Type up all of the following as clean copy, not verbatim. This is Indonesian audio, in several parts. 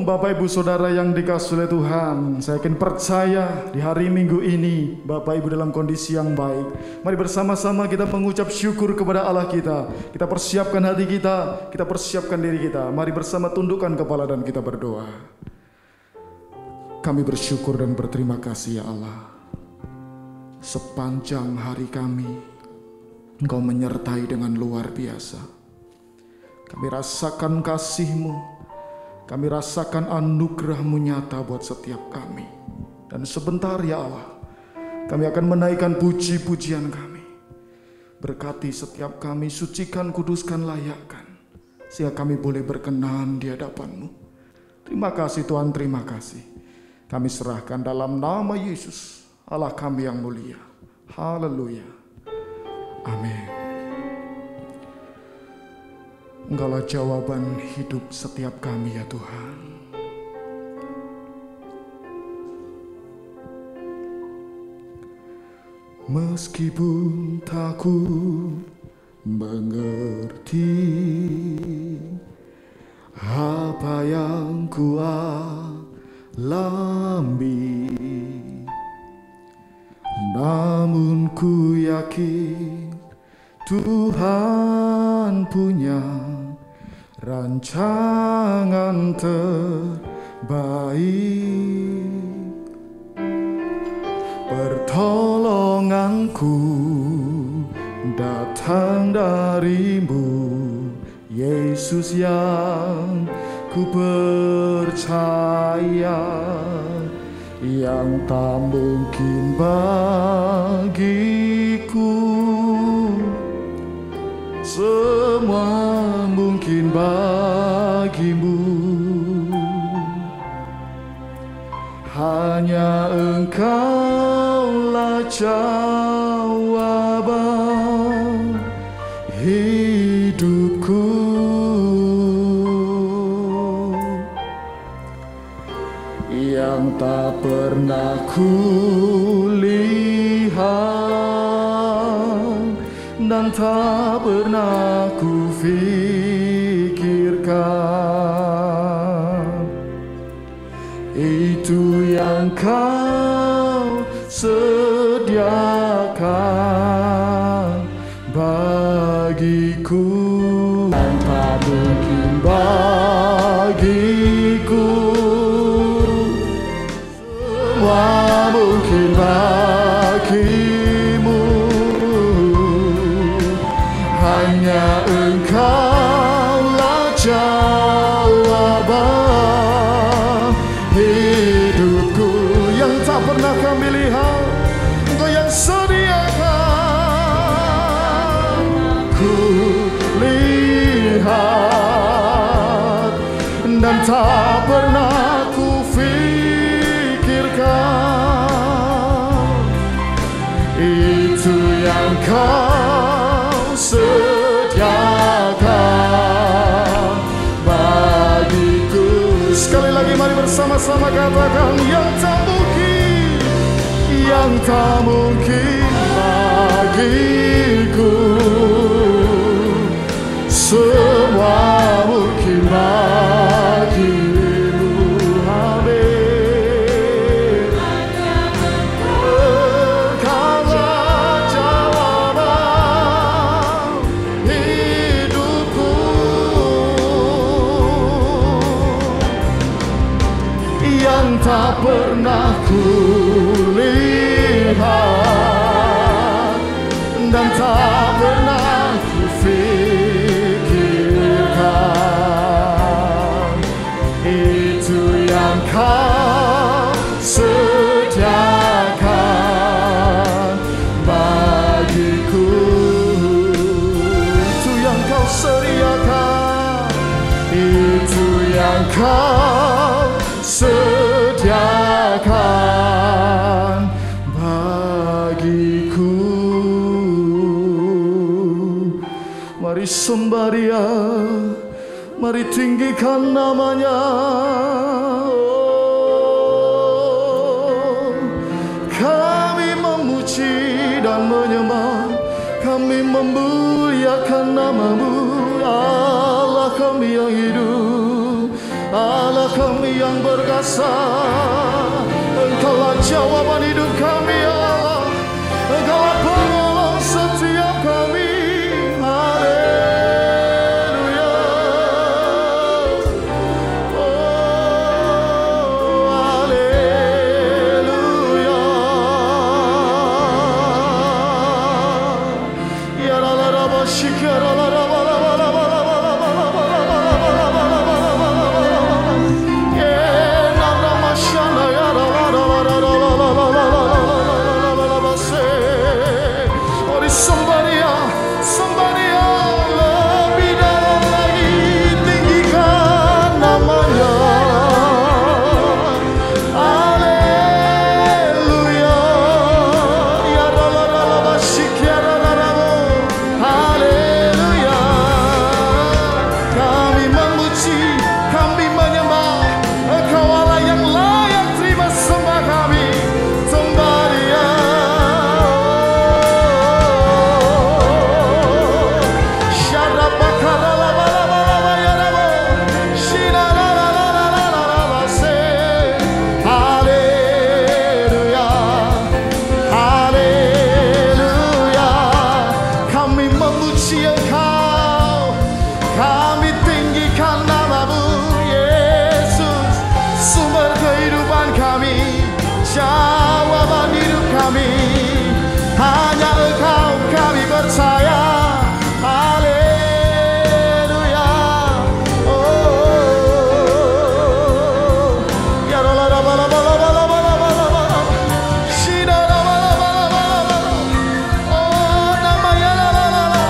Bapak Ibu Saudara yang dikasihi oleh Tuhan. Saya yakin percaya di hari Minggu ini Bapak Ibu dalam kondisi yang baik. Mari bersama-sama kita mengucap syukur kepada Allah kita. Kita persiapkan hati kita persiapkan diri kita. Mari bersama tundukkan kepala dan kita berdoa. Kami bersyukur dan berterima kasih ya Allah. Sepanjang hari kami Engkau menyertai dengan luar biasa. Kami rasakan kasih-Mu. Kami rasakan anugerah-Mu nyata buat setiap kami. Dan sebentar ya Allah, kami akan menaikkan puji-pujian kami. Berkati setiap kami, sucikan, kuduskan, layakkan. Sehingga kami boleh berkenan di hadapan-Mu. Terima kasih Tuhan, terima kasih. Kami serahkan dalam nama Yesus, Allah kami yang mulia. Haleluya. Amin. Engkaulah jawaban hidup setiap kami ya Tuhan. Meskipun tak ku mengerti apa yang ku alami, namun ku yakin Tuhan punya rancangan terbaik. Pertolonganku datang dari-Mu, Yesus yang ku percaya, yang tak mungkin bagiku. Semua mungkin bagi-Mu, hanya Engkaulah jawaban hidupku. Yang tak pernah kulihat dan tak pernah kufikirkan, itu yang Kau sediakan bagiku. Dan tak mungkin bagiku, semua mungkin bagi-Mu, hanya Engkaulah jawaban hidupku. Yang tak pernah kami lihat, Engkau yang sediakan. Ku lihat dan tak pernah ku fikirkan, itu yang Kau sediakan bagiku. Sekali lagi mari bersama-sama katakan, yang tak mungkin, yang tak mungkin bagiku, semua mungkin bagi-Mu. Amin. Engkaulah jawaban hidupku, yang tak pernah kulihat dan tak pernah kufikirkan, itu yang Kau sediakan bagiku. Itu yang Kau sediakan, itu yang Kau sediakan bagiku. Mari sembah Dia, mari tinggikan nama-Nya. Oh, kami memuji dan menyembah, kami memuliakan nama-Mu, Allah kami yang hidup, Allah kami kami yang berkasa. Engkaulah jawaban hidup kami ya Allah. Engkaulah penolong setiap kami. Haleluya. Oh, haleluya. Ya la la la ba shikara la la ba la ba la ba la ba la ba la ba la ba la ba la ba la ba la ba la ba. Yeah, na na ma shana ya la la la la la la la la la la la la la say. Oh, somebody lebih dalam lagi tinggikan namanya. Haleluya. Ya la la la la ba shikara la la la. Haleluya. Kami memuji, kami menyembah. Engkau Allah yang layak terima sembah kami. Somebody jawaban hidup kami, hanya Engkau kami percaya. Haleluya. Oh, ya la la la la la la la la la la. Shina la la la la la la. Oh, nama ya la la la la.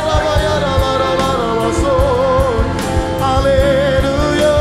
Nama ya la la la la la. So, haleluya.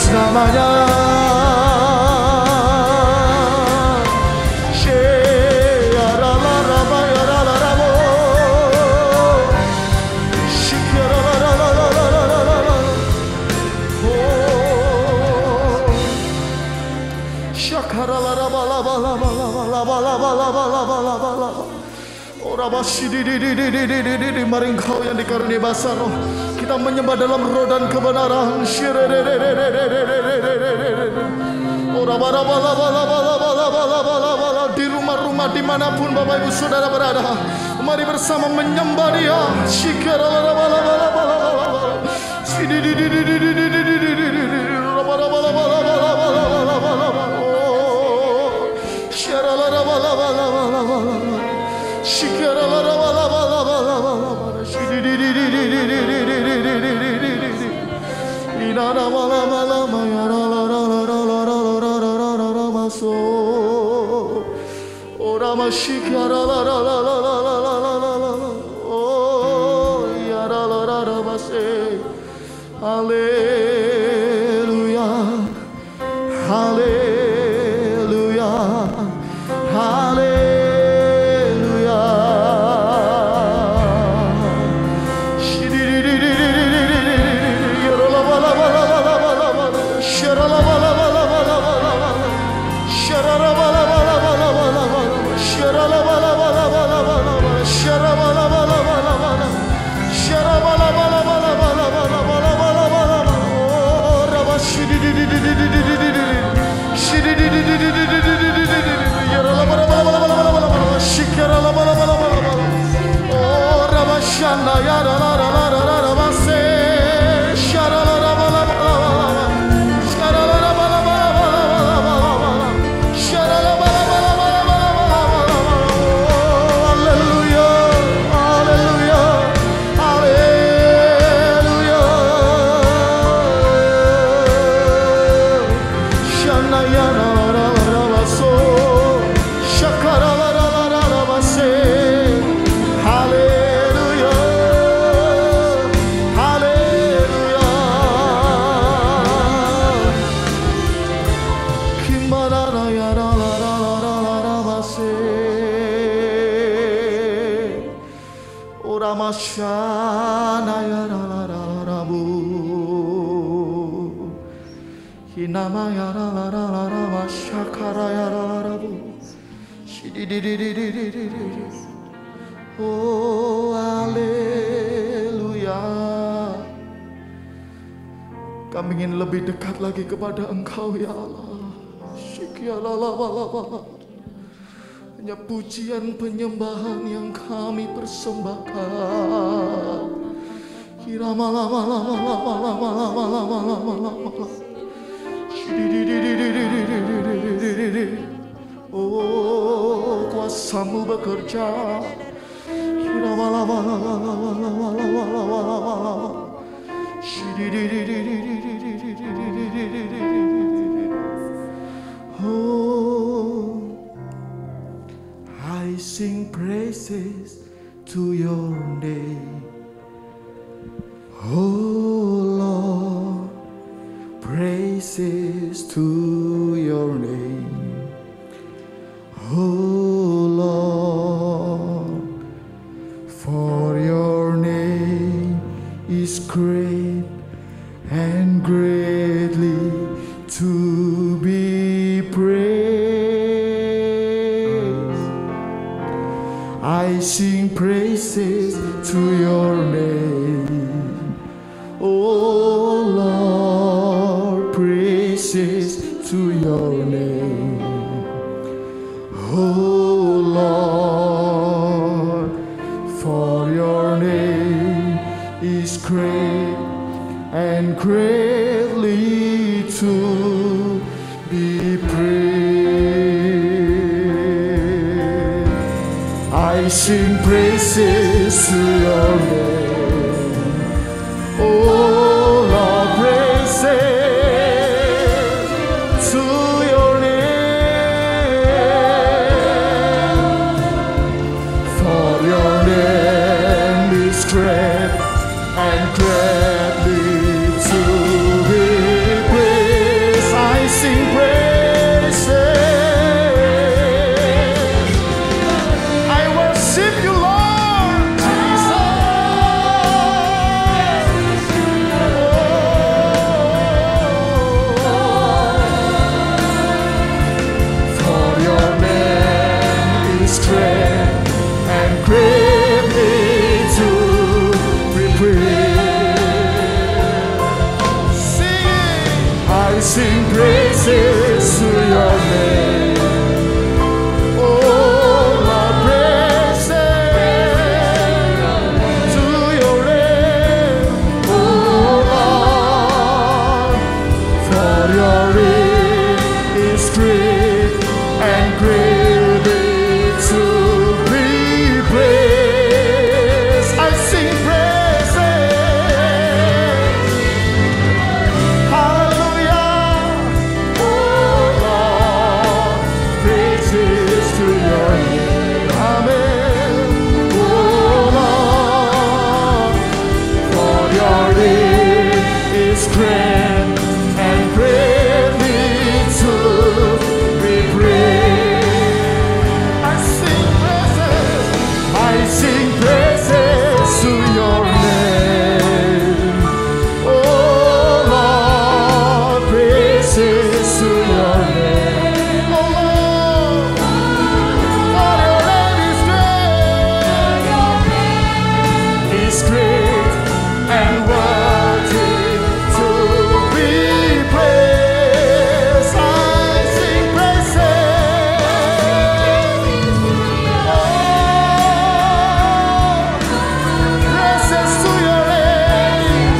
Namanya mari Engkau yang dikaruniai basar roh, kita menyembah dalam roh dan kebenaran. Di rumah-rumah dimanapun Bapak Ibu Saudara berada, mari bersama menyembah Dia. Oh, Haleluya, haleluya, haleluya. Oh, haleluya. Kami ingin lebih dekat lagi kepada Engkau ya Allah. Hanya pujian penyembahan yang kami persembahkan. Oh, kuasa-Mu bekerja. Oh, I sing praises to your name. Oh Lord, praises to your name. Oh Lord, for your name is great and greatly to be praised. I sing praises to your name. Oh Lord, praises to your name. Oh Lord, for your name is great and greatly to be praised. I sing praises to your name. Oh Lord, praises to your name. For your name is great and greatly to be praised. I sing praises. I worship you, Lord Jesus. For your name is great and greatly to be praised. great and greatly to be praised. I sing praises to your name. Oh Lord, praises to your name. Oh Lord, for your name is great and worthy to be praised. I sing praises. Praises to your name.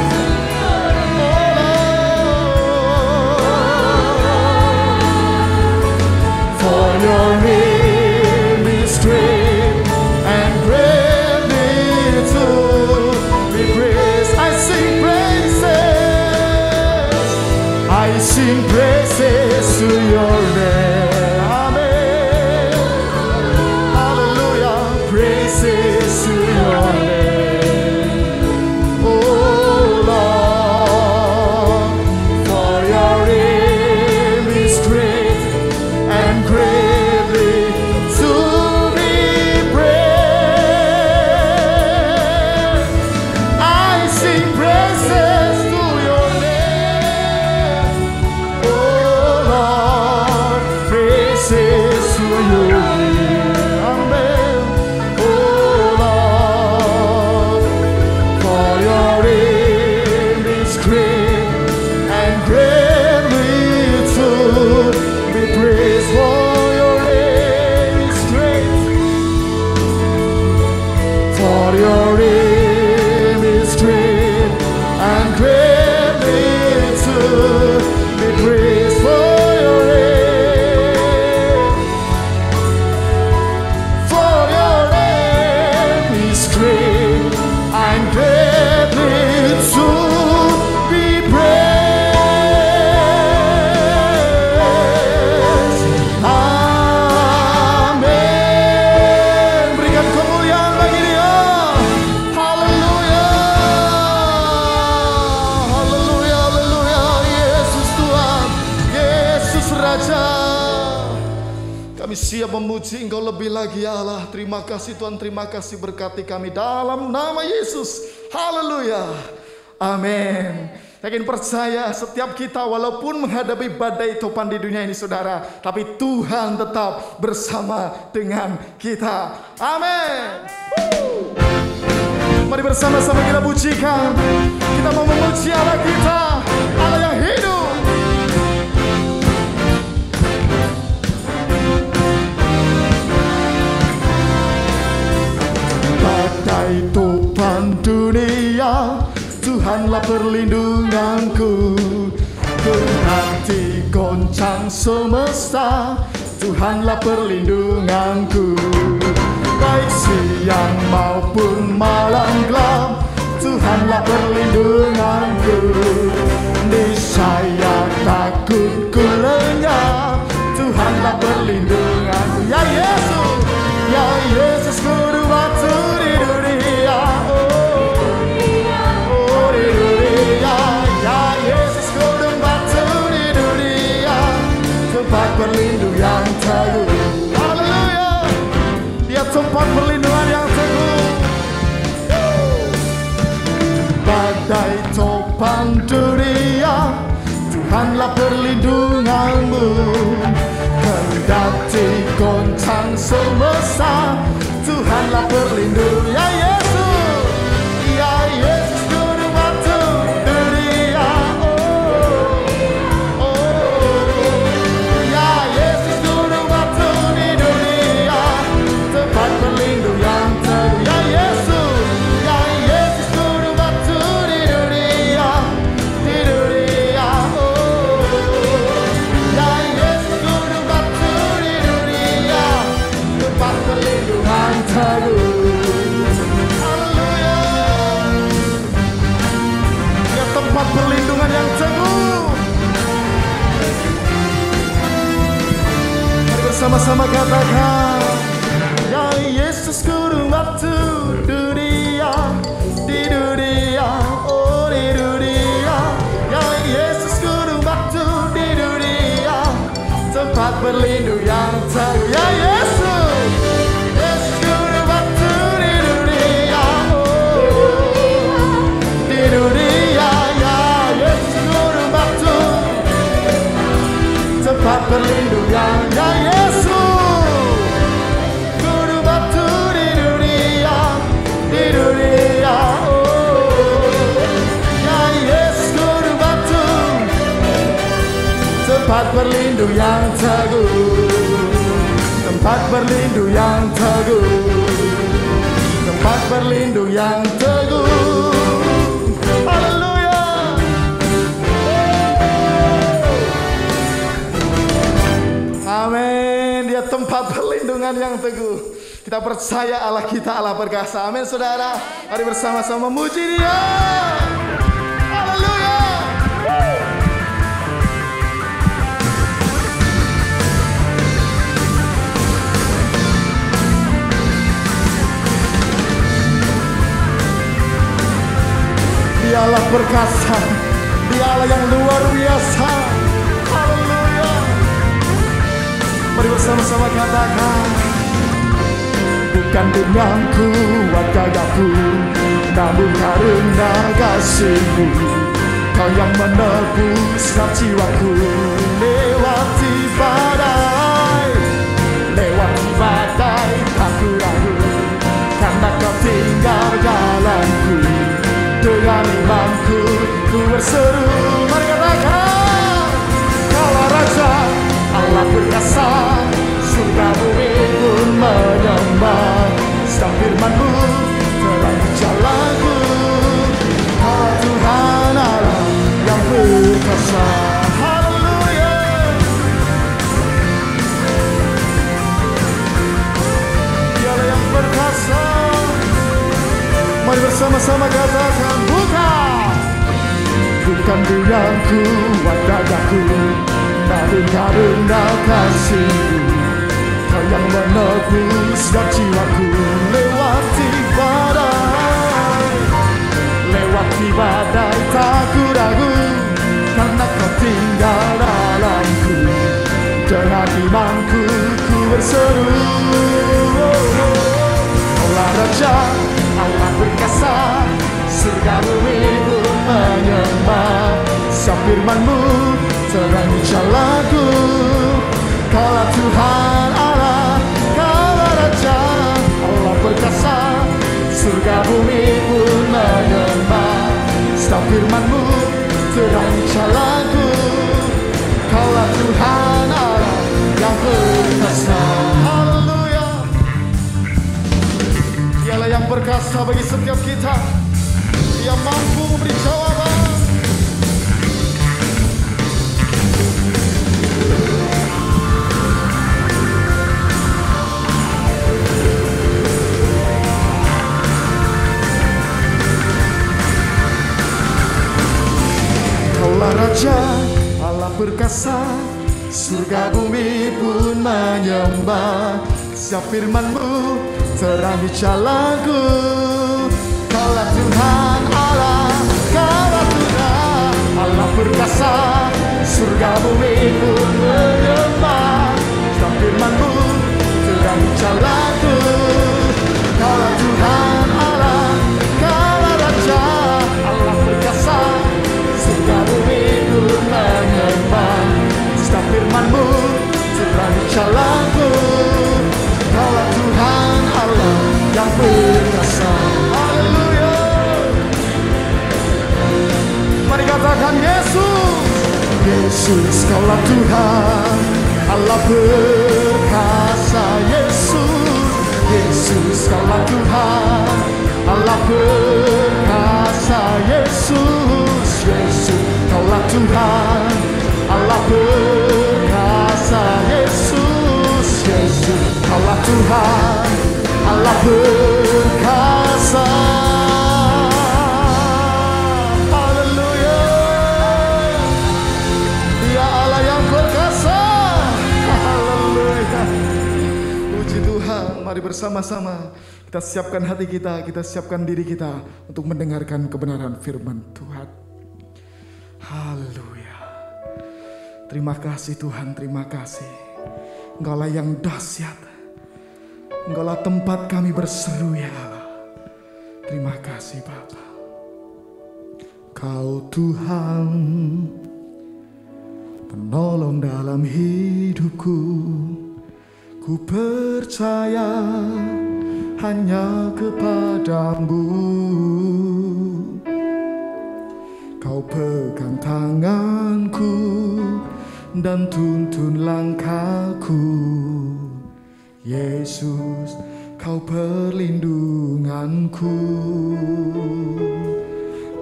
For your name is great and greatly to be praised. I sing praises to your name. Amen. Hallelujah. Praises to your name. Oh Lord, for your name is great and greatly to be praised. I sing praises to your name. Oh Lord, praises to your name. Amen. Oh Lord, for your name is great and greatly to be praised. For your name is great. For your name is great and greatly to be praised. For your name, for your name is great and greatly to be praised. Amin. Berikan kemuliaan bagi Dia. Haleluya. Haleluya, haleluya. Yesus Tuhan, Yesus Raja. Kami siap memuji Engkau lebih lagi ya Allah. Terima kasih Tuhan, terima kasih berkati kami dalam nama Yesus. Haleluya. Amin. Yakin percaya setiap kita walaupun menghadapi badai topan di dunia ini saudara, tapi Tuhan tetap bersama dengan kita. Amin. Mari bersama-sama kita pujikan. Kita mau memuji Allah kita, Allah yang hidup. Badai topan dunia, Tuhanlah perlindunganku. Berhati goncang semesta, Tuhanlah perlindunganku. Baik siang maupun malam gelap, Tuhanlah perlindunganku. Niscaya takutku lenyap, Tuhanlah perlindunganku. Ya Yesus, ya Yesus guru batu di dunia. Oh di dunia, ya Yesus guru batu di dunia. Tempat berlindung yang teguh. Haleluya. Dia tempat perlindungan yang teguh. Badai topan dunia, Tuhanlah perlindunganmu. Kendati goncang semesta, Tuhanlah perlindungan. Ya Yesus, ya Yesus guru batu dunia. Ya Yesus guru batu di dunia. Tempat berlindung yang teguh. Ya Yesus, ya Yesus guru batu di dunia. Di dunia. Ya Yesus guru batu di dunia. Tempat perlindungan teguh. Haleluya. Ya tempat perlindungan yang teguh. Mari bersama-sama katakan, ya Yesus guru batu dunia. Di dunia, oh di dunia. Ya berlindung yang teguh. Ya Yesus, Yesus guru batu di dunia, di dunia. Ya Yesus guru batu, tempat berlindung yang, ya Yesus guru batu di dunia, di dunia. Ya Yesus guru batu, tempat berlindung yang teguh, tempat berlindung yang teguh, tempat berlindung yang teguh. Haleluya. Amin. Dia tempat perlindungan yang teguh. Kita percaya Allah kita Allah perkasa. Amin saudara. Mari bersama-sama memuji Dia. Haleluya. Dialah perkasa, Dialah yang luar biasa. Haleluya. Mari bersama-sama katakan, bukan dengan kuat gagahku, namun karena kasih-Mu, Kau yang menebus jiwaku. Lewati badai, lewati badai, aku ragu, karena Kau tinggal jalanku. Dengan imanku ku berseru, mari katakan, Kaulah Raja, Allah perkasa, surga bumi pun menyembah. Setiap firman-Mu terang jalanku. Kaulah Tuhan Allah yang perkasa. Haleluya. Dialah yang perkasa. Mari bersama-sama katakan, bukan dengan kuat gagahku, namun karena kasih-Mu, Kau yang menebus jiwaku. Lewati badai, lewati badai, tak ku ragu, karena Kau tinggal dalamku. Dengan imanku ku berseru, Kaulah Raja, Allah perkasa, surga bumi pun menyembah. Setiap firman-Mu terangi jalanku. Kaulah Tuhan Allah, Kaulah Raja, Allah perkasa, surga bumi pun menyembah. Setiap firman-Mu terangi jalanku. Kaulah Tuhan Allah yang perkasa. Haleluya. Dialah yang perkasa bagi setiap kita. Dia mampu memberi jawaban. Kaulah Raja, Allah perkasa, surga bumi pun menyembah. Setiap firman-Mu terangi jalanku. Kaulah Tuhan Allah, Kaulah Tuhan Allah perkasa, surga bumi pun menyembah. Setiap firman-Mu terangi jalanku. Kaulah Tuhan Allah, Kaulah Raja, Allah perkasa, surga bumi pun menyembah. Setiap firman-Mu terangi jalanku. Kaulah Tuhan Allah yang perkasa. Haleluya. Mari katakan, Yesus, Yesus Kaulah Tuhan Allah perkasa. Yesus, Yesus Kaulah Tuhan Allah perkasa. Yesus, Yesus Kaulah Tuhan Allah perkasa. Yesus, Yesus Kaulah Tuhan Allah perkasa. Haleluya. Dia Allah yang perkasa. Haleluya. Puji Tuhan. Mari bersama-sama kita siapkan hati kita, kita siapkan diri kita untuk mendengarkan kebenaran firman Tuhan. Haleluya. Terima kasih Tuhan, terima kasih. Engkaulah yang dahsyat. Engkaulah tempat kami berseru ya Allah. Terima kasih Bapa. Kau Tuhan, penolong dalam hidupku. Ku percaya hanya kepadamu. Kau pegang tanganku dan tuntun langkahku. Yesus, kau perlindunganku.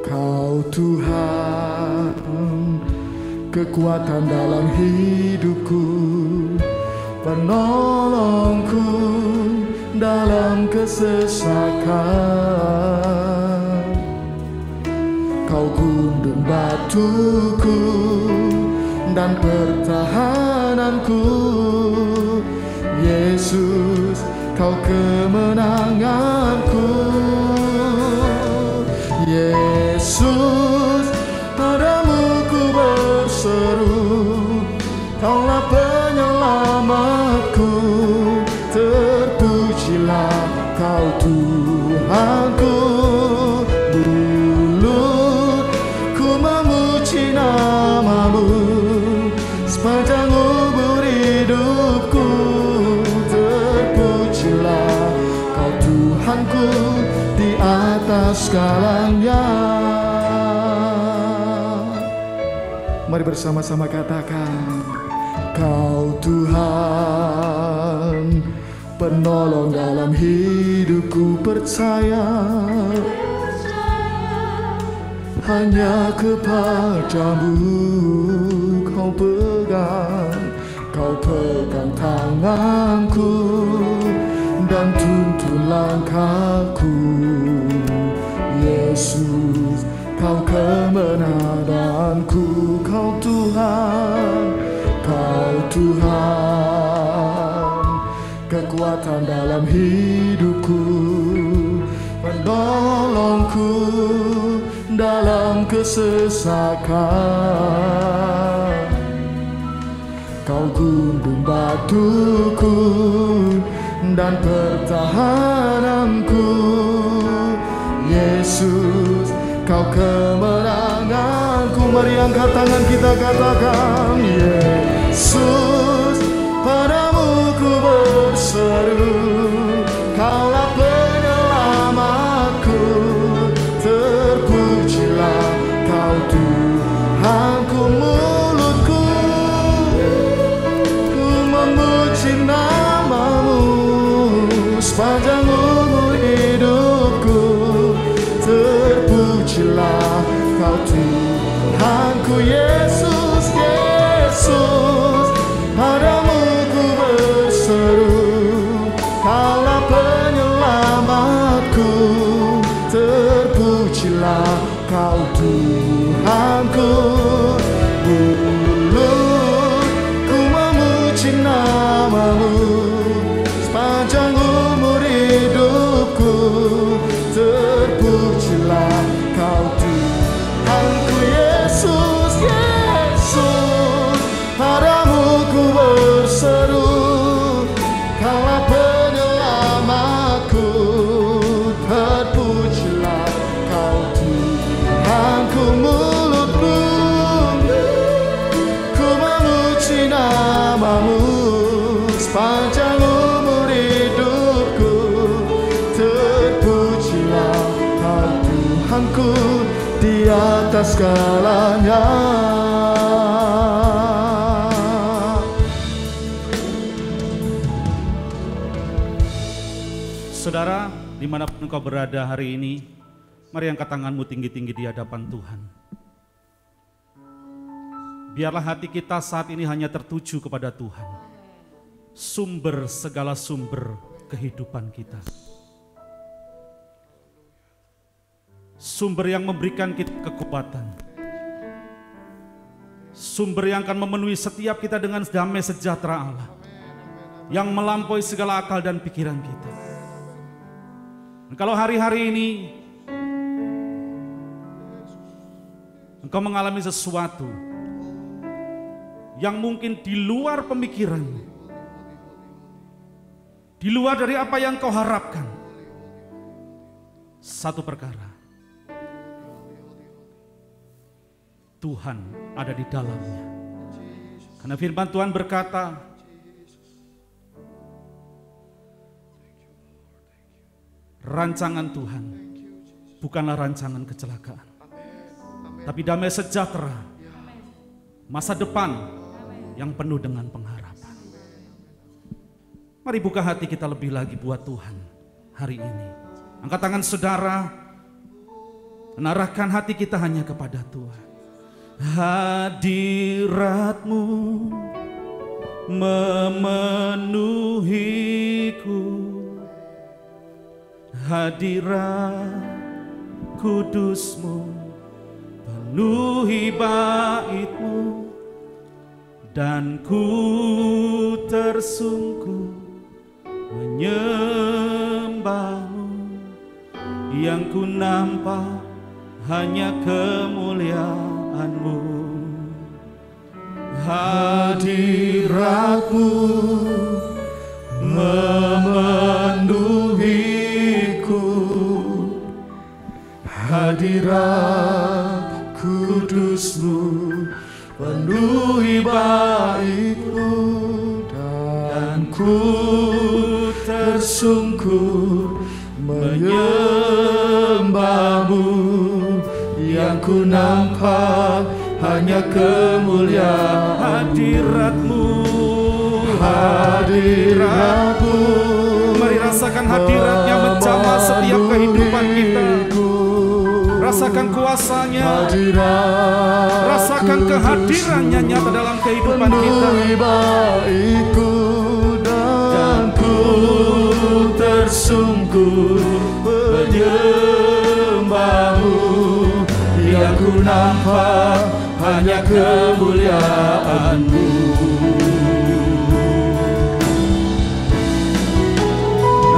Kau Tuhan, kekuatan dalam hidupku, penolongku dalam kesesakan. Kau gunung batuku dan pertahananku. Yesus, kau kemenanganku. Yesus, padamu ku berseru. Kaulah penyelamatku. Terpujilah kau Tuhanku. Mulut ku memuji namamu sepanjang umur hidupku. Terpujilah kau Tuhanku di atas segalanya. Mari bersama-sama katakan, Kau Tuhan, penolong dalam hidupku. Percaya hanya kepadamu. Kau pegang tanganku dan tuntun langkahku. Yesus, kau kemenanganku. Kau Tuhan, kekuatan dalam hidupku, penolongku dalam kesesakan. Kau gunung batuku dan pertahananku. Yesus, kau kemenanganku. Mari angkat tangan kita katakan, Yesus, padamu ku berseru. Kaulah penyelamatku. Terpujilah kau Tuhanku. Mulutku ku memuji namamu sepanjang umur hidupku. Terpujilah kau Tuhanku. Yesus, Yesus, padamu ku berseru. Kaulah penyelamatku. Terpujilah kau Tuhanku. Mulut ku memuji namamu sepanjang umur hidupku. Terpujilah kau Tuhanku. Yesus, Yesus, padamu ku berseru. Kaulah penyelamatku. Terpujilah kau Tuhanku. Mulutku ku memuji namamu sepanjang umur hidupku. Terpujilah kau Tuhanku di atas segalanya. Saudara, dimanapun engkau berada hari ini, mari angkat tanganmu tinggi-tinggi di hadapan Tuhan. Biarlah hati kita saat ini hanya tertuju kepada Tuhan, sumber segala sumber kehidupan kita. Sumber yang memberikan kita kekuatan. Sumber yang akan memenuhi setiap kita dengan damai sejahtera Allah, yang melampaui segala akal dan pikiran kita. Kalau hari-hari ini engkau mengalami sesuatu yang mungkin di luar pemikiranmu, di luar dari apa yang kau harapkan. Satu perkara, Tuhan ada di dalamnya. Karena firman Tuhan berkata, rancangan Tuhan bukanlah rancangan kecelakaan, tapi damai sejahtera, masa depan yang penuh dengan pengharapan. Mari buka hati kita lebih lagi buat Tuhan hari ini. Angkat tangan saudara, menarahkan hati kita hanya kepada Tuhan. Hadirat-Mu memenuhiku, hadirat kudus-Mu penuhi bait-Mu, dan ku tersungkur menyembah-Mu. Yang ku nampak hanya kemuliaan-Mu. Hadirat-Mu memenuhiku, hadirat kudus-Mu penuhi bait-Mu, dan ku tersungkur menyembah-Mu. Yang ku nampak hanya kemuliaan hadirat-Mu. Hadirat-Mu, mari rasakan hadirat-Nya menjamah setiap kehidupan kita. Rasakan kuasanya, rasakan kehadirannya nyata dalam kehidupan kita. Dan ku tersungkur menyembah-Mu. Yang ku nampak hanya kemuliaan-Mu.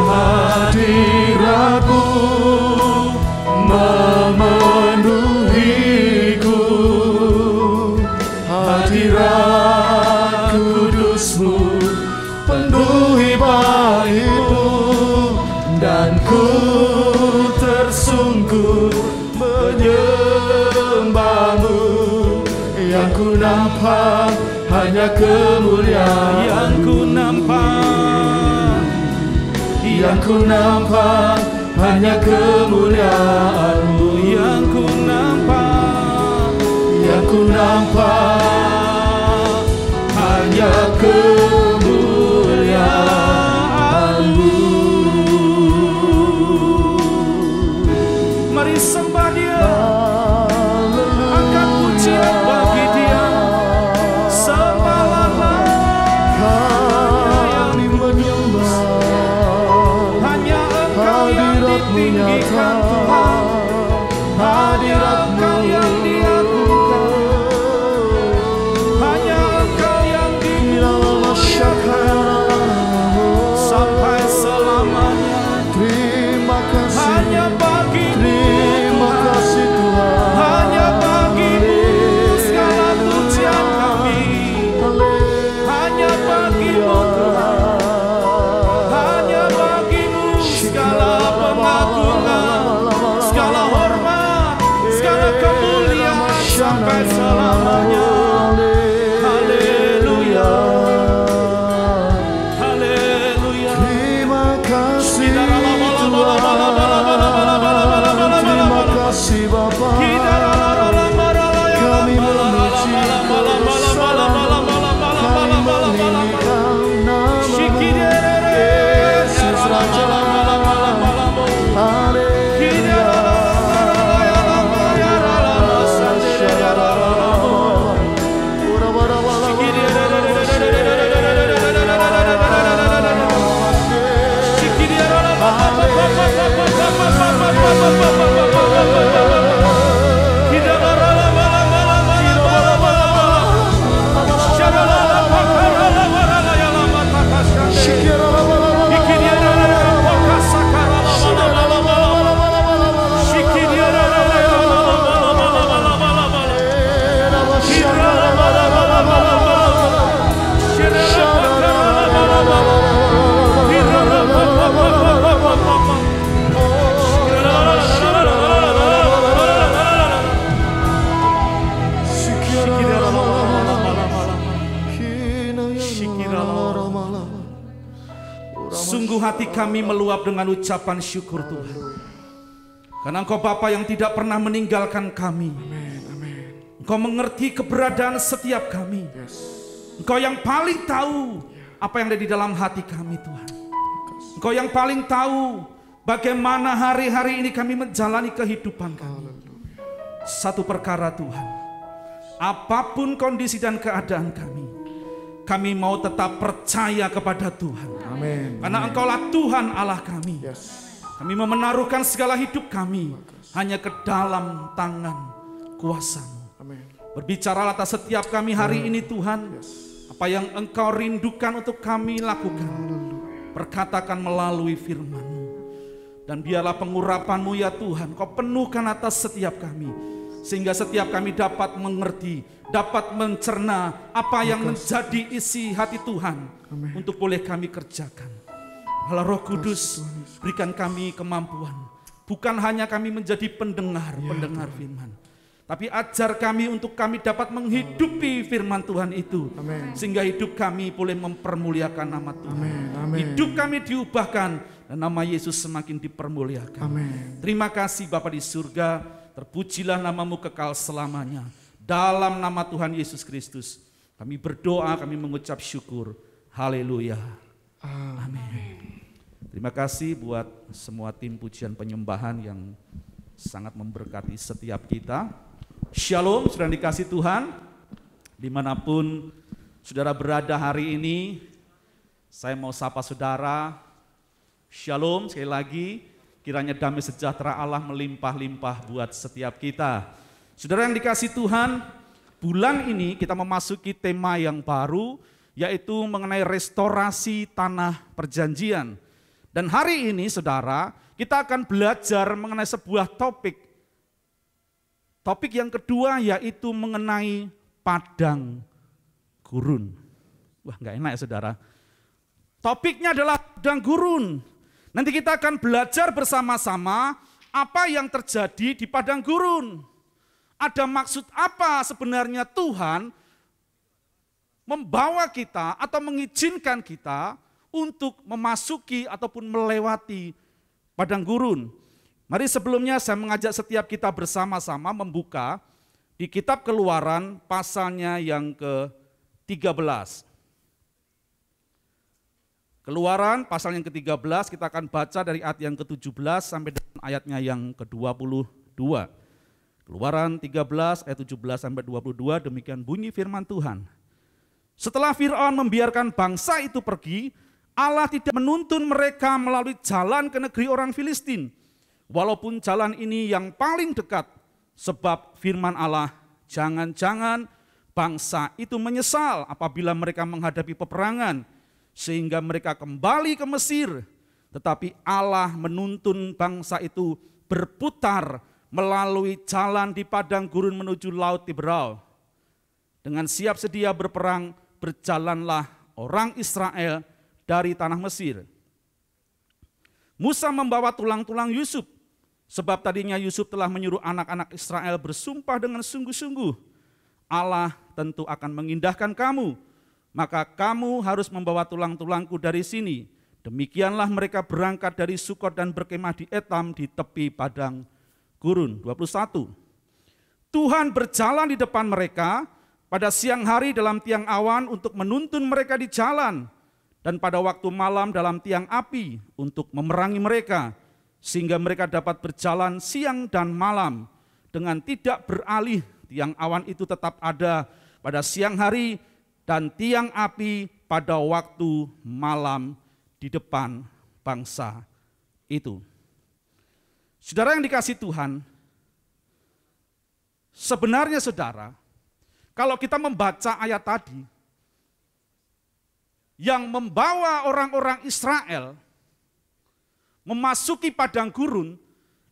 Hadirat-Mu memenuhiku, hadirat kudus-Mu penuhi bait-Mu, dan ku tersungkur menyembah-Mu. Yang ku nampak hanya kemuliaan, yang ku nampak, yang ku nampak hanya kemuliaan-Mu. yang ku nampak, yang ku nampak hanya kemuliaan-Mu. Mari sembah Dia, angkat pujian bagi Dia. Sembahlah Kami menyembah hanya Engkau yang ditinggikan Tuhan, hadirat-Mu yang diagungkan, hanya Engkau yang dimuliakan sampai selamanya. Terima kasih, Hanya bagimu terima kasih Tuhan, hanya bagimu segala pujian kami, hanya bagimu Tuhan, hanya bagimu segala pengagungan, segala hormat, segala kemuliaan sampai selamanya. Haleluya, haleluya. terima kasih Tuhan, terima kasih Bapa. Kami memuji bersama, kami meninggikan nama-Mu, Yesus Raja. Haleluya. sungguh hati kami meluap dengan ucapan syukur Tuhan. Karena Engkau Bapa yang tidak pernah meninggalkan kami. Engkau mengerti keberadaan setiap kami. Engkau yang paling tahu apa yang ada di dalam hati kami Tuhan. Engkau yang paling tahu bagaimana hari-hari ini kami menjalani kehidupan kami. Satu perkara Tuhan, apapun kondisi dan keadaan kami mau tetap percaya kepada Tuhan. Amin. Karena Engkaulah Tuhan Allah kami. Kami mau menaruhkan segala hidup kami hanya ke dalam tangan kuasa-Mu. Berbicaralah atas setiap kami hari ini Tuhan. Apa yang Engkau rindukan untuk kami lakukan, perkatakan melalui firman-Mu. Dan biarlah pengurapan-Mu ya Tuhan, Kau penuhkan atas setiap kami. Sehingga setiap kami dapat mengerti, dapat mencerna apa yang menjadi isi hati Tuhan. Untuk boleh kami kerjakan. Allah Roh Kudus, berikan kami kemampuan. Bukan hanya kami menjadi pendengar firman. Tapi ajar kami untuk kami dapat menghidupi firman Tuhan itu. Sehingga hidup kami boleh mempermuliakan nama Tuhan. Hidup kami diubahkan dan nama Yesus semakin dipermuliakan. Terima kasih Bapa di surga. Terpujilah nama-Mu kekal selamanya. Dalam nama Tuhan Yesus Kristus kami berdoa, kami mengucap syukur. Haleluya. Amin. Terima kasih buat semua tim pujian penyembahan yang sangat memberkati setiap kita. Shalom, sudah dikasih Tuhan. Dimanapun saudara berada hari ini, saya mau sapa saudara. Shalom sekali lagi. Kiranya damai sejahtera Allah melimpah-limpah buat setiap kita. Saudara yang dikasih Tuhan, bulan ini kita memasuki tema yang baru, yaitu mengenai restorasi tanah perjanjian. Dan hari ini saudara, kita akan belajar mengenai sebuah topik. Topik yang kedua yaitu mengenai padang gurun. Wah, nggak enak ya saudara. Topiknya adalah padang gurun. Nanti kita akan belajar bersama-sama apa yang terjadi di padang gurun. Ada maksud apa sebenarnya Tuhan membawa kita atau mengizinkan kita untuk memasuki ataupun melewati padang gurun. Mari sebelumnya saya mengajak setiap kita bersama-sama membuka di kitab Keluaran pasalnya yang ke-13. Keluaran pasal yang ke-13 kita akan baca dari ayat yang ke-17 sampai dengan ayatnya yang ke-22. Keluaran 13 ayat 17 sampai 22, demikian bunyi firman Tuhan. Setelah Fir'aun membiarkan bangsa itu pergi, Allah tidak menuntun mereka melalui jalan ke negeri orang Filistin. Walaupun jalan ini yang paling dekat, sebab firman Allah, jangan-jangan bangsa itu menyesal apabila mereka menghadapi peperangan, sehingga mereka kembali ke Mesir. Tetapi Allah menuntun bangsa itu berputar melalui jalan di padang gurun menuju Laut Tiberau. Dengan siap sedia berperang, berjalanlah orang Israel dari tanah Mesir. Musa membawa tulang-tulang Yusuf, sebab tadinya Yusuf telah menyuruh anak-anak Israel bersumpah dengan sungguh-sungguh, Allah tentu akan mengindahkan kamu, maka kamu harus membawa tulang-tulangku dari sini. Demikianlah mereka berangkat dari Sukot dan berkemah di Etam di tepi padang gurun. 21. Tuhan berjalan di depan mereka pada siang hari dalam tiang awan untuk menuntun mereka di jalan, dan pada waktu malam dalam tiang api untuk memerangi mereka, sehingga mereka dapat berjalan siang dan malam dengan tidak beralih. Tiang awan itu tetap ada pada siang hari dan tiang api pada waktu malam di depan bangsa itu. Saudara yang dikasih Tuhan, sebenarnya saudara, kalau kita membaca ayat tadi, yang membawa orang-orang Israel memasuki padang gurun,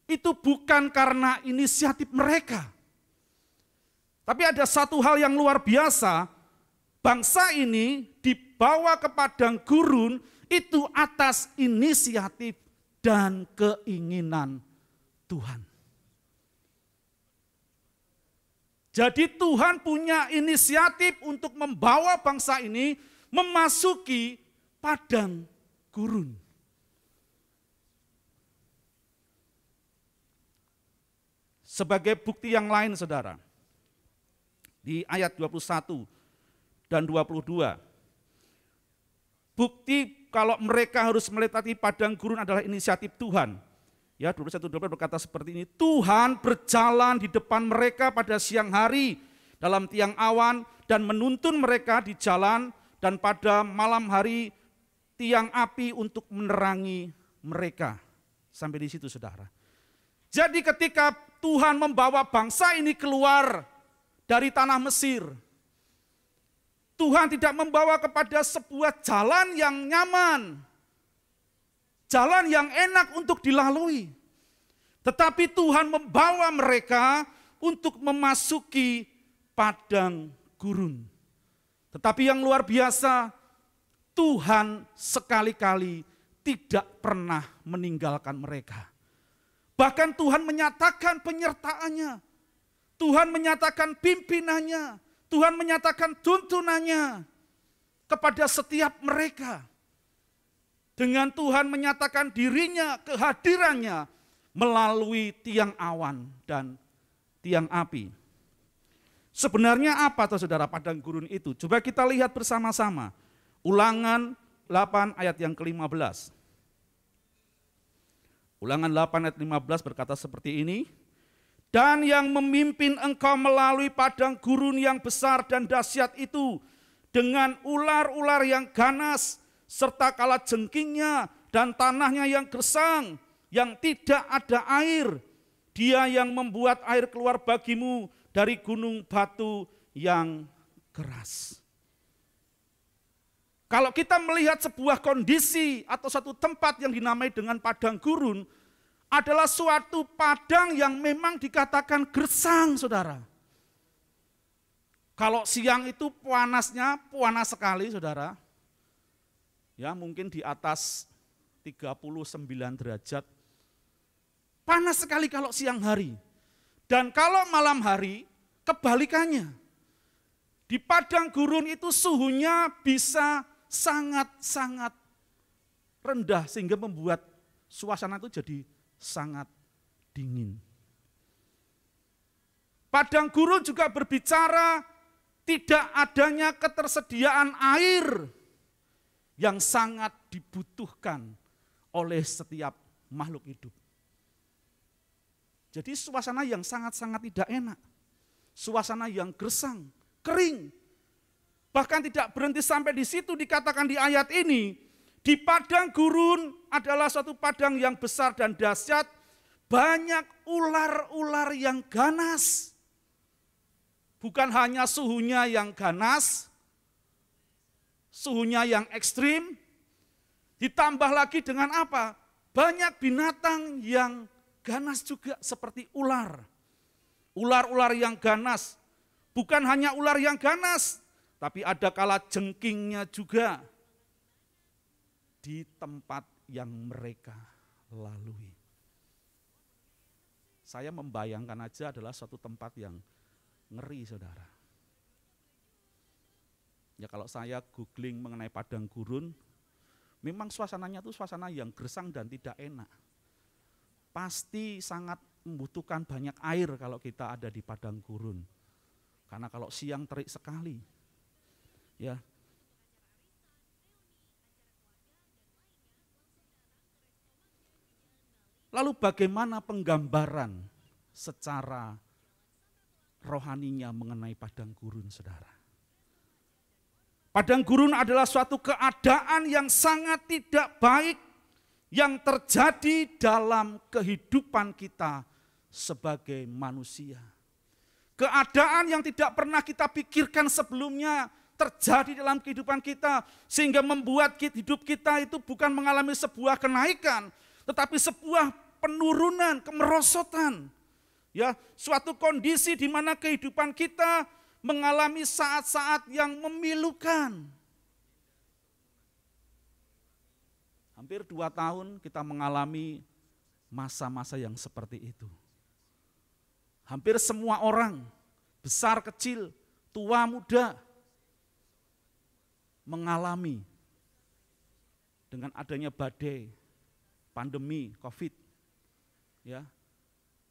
itu bukan karena inisiatif mereka. Tapi ada satu hal yang luar biasa, bangsa ini dibawa ke padang gurun itu atas inisiatif dan keinginan Tuhan. Jadi Tuhan punya inisiatif untuk membawa bangsa ini memasuki padang gurun. Sebagai bukti yang lain saudara, di ayat 21 dan 22, bukti kalau mereka harus melintasi padang gurun adalah inisiatif Tuhan. Ya, 21-22 berkata seperti ini, Tuhan berjalan di depan mereka pada siang hari dalam tiang awan dan menuntun mereka di jalan, dan pada malam hari tiang api untuk menerangi mereka. Sampai di situ saudara. Jadi ketika Tuhan membawa bangsa ini keluar dari tanah Mesir, Tuhan tidak membawa kepada sebuah jalan yang nyaman, jalan yang enak untuk dilalui. Tetapi Tuhan membawa mereka untuk memasuki padang gurun. Tetapi yang luar biasa, Tuhan sekali-kali tidak pernah meninggalkan mereka. Bahkan Tuhan menyatakan penyertaannya, Tuhan menyatakan pimpinannya, Tuhan menyatakan tuntunannya kepada setiap mereka. Dengan Tuhan menyatakan dirinya, kehadirannya melalui tiang awan dan tiang api. Sebenarnya apa saudara padang gurun itu? Coba kita lihat bersama-sama. Ulangan 8 ayat yang ke-15. Ulangan 8 ayat 15 berkata seperti ini. Dan yang memimpin engkau melalui padang gurun yang besar dan dahsyat itu dengan ular-ular yang ganas serta kalajengkingnya dan tanahnya yang gersang yang tidak ada air. Dia yang membuat air keluar bagimu dari gunung batu yang keras. Kalau kita melihat sebuah kondisi atau satu tempat yang dinamai dengan padang gurun, adalah suatu padang yang memang dikatakan gersang, saudara. Kalau siang itu panasnya panas sekali, saudara. Ya, mungkin di atas 39 derajat. Panas sekali kalau siang hari. Dan kalau malam hari, kebalikannya. Di padang gurun itu suhunya bisa sangat-sangat rendah sehingga membuat suasana itu jadi sangat dingin. Padang gurun juga berbicara tidak adanya ketersediaan air yang sangat dibutuhkan oleh setiap makhluk hidup. Jadi suasana yang sangat-sangat tidak enak. Suasana yang gersang, kering. Bahkan tidak berhenti sampai di situ, dikatakan di ayat ini, di padang gurun adalah suatu padang yang besar dan dahsyat, banyak ular-ular yang ganas. Bukan hanya suhunya yang ganas, suhunya yang ekstrim, ditambah lagi dengan apa? Banyak binatang yang ganas juga seperti ular. Ular-ular yang ganas, bukan hanya ular yang ganas, tapi ada kalajengkingnya juga di tempat yang mereka lalui. Saya membayangkan aja adalah suatu tempat yang ngeri, saudara. Ya kalau saya googling mengenai padang gurun, memang suasananya itu suasana yang gersang dan tidak enak. Pasti sangat membutuhkan banyak air kalau kita ada di padang gurun. Karena kalau siang terik sekali. Ya. Lalu bagaimana penggambaran secara rohaninya mengenai padang gurun, saudara? Padang gurun adalah suatu keadaan yang sangat tidak baik yang terjadi dalam kehidupan kita sebagai manusia. Keadaan yang tidak pernah kita pikirkan sebelumnya terjadi dalam kehidupan kita, sehingga membuat hidup kita itu bukan mengalami sebuah kenaikan, tetapi sebuah penurunan, kemerosotan. Ya, suatu kondisi di mana kehidupan kita mengalami saat-saat yang memilukan. Hampir 2 tahun kita mengalami masa-masa yang seperti itu. Hampir semua orang, besar kecil, tua muda, mengalami dengan adanya badai, pandemi, COVID. Ya,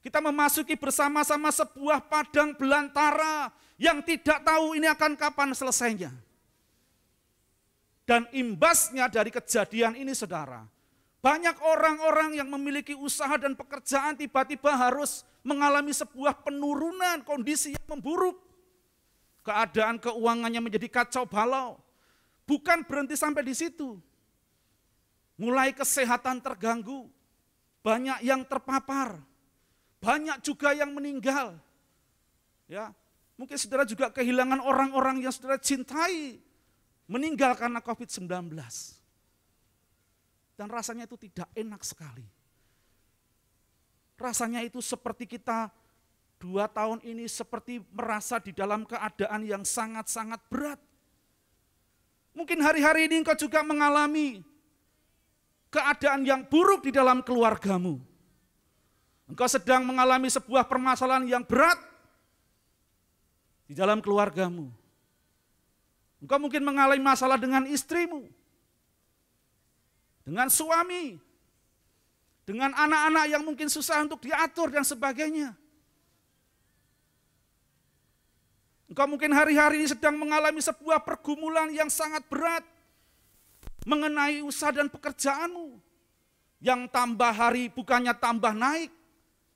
Kita memasuki bersama-sama sebuah padang belantara yang tidak tahu ini akan kapan selesainya. Dan imbasnya dari kejadian ini saudara, banyak orang-orang yang memiliki usaha dan pekerjaan tiba-tiba harus mengalami sebuah penurunan kondisi yang memburuk. Keadaan keuangannya menjadi kacau balau. Bukan berhenti sampai di situ. Mulai kesehatan terganggu, banyak yang terpapar, banyak juga yang meninggal. Ya, mungkin saudara juga kehilangan orang-orang yang saudara cintai, meninggal karena COVID-19. Dan rasanya itu tidak enak sekali. Rasanya itu seperti kita 2 tahun ini seperti merasa di dalam keadaan yang sangat-sangat berat. Mungkin hari-hari ini engkau juga mengalami keadaan yang buruk di dalam keluargamu. Engkau sedang mengalami sebuah permasalahan yang berat di dalam keluargamu. Engkau mungkin mengalami masalah dengan istrimu, dengan suami, dengan anak-anak yang mungkin susah untuk diatur dan sebagainya. Engkau mungkin hari-hari ini sedang mengalami sebuah pergumulan yang sangat berat mengenai usaha dan pekerjaanmu. Yang tambah hari bukannya tambah naik,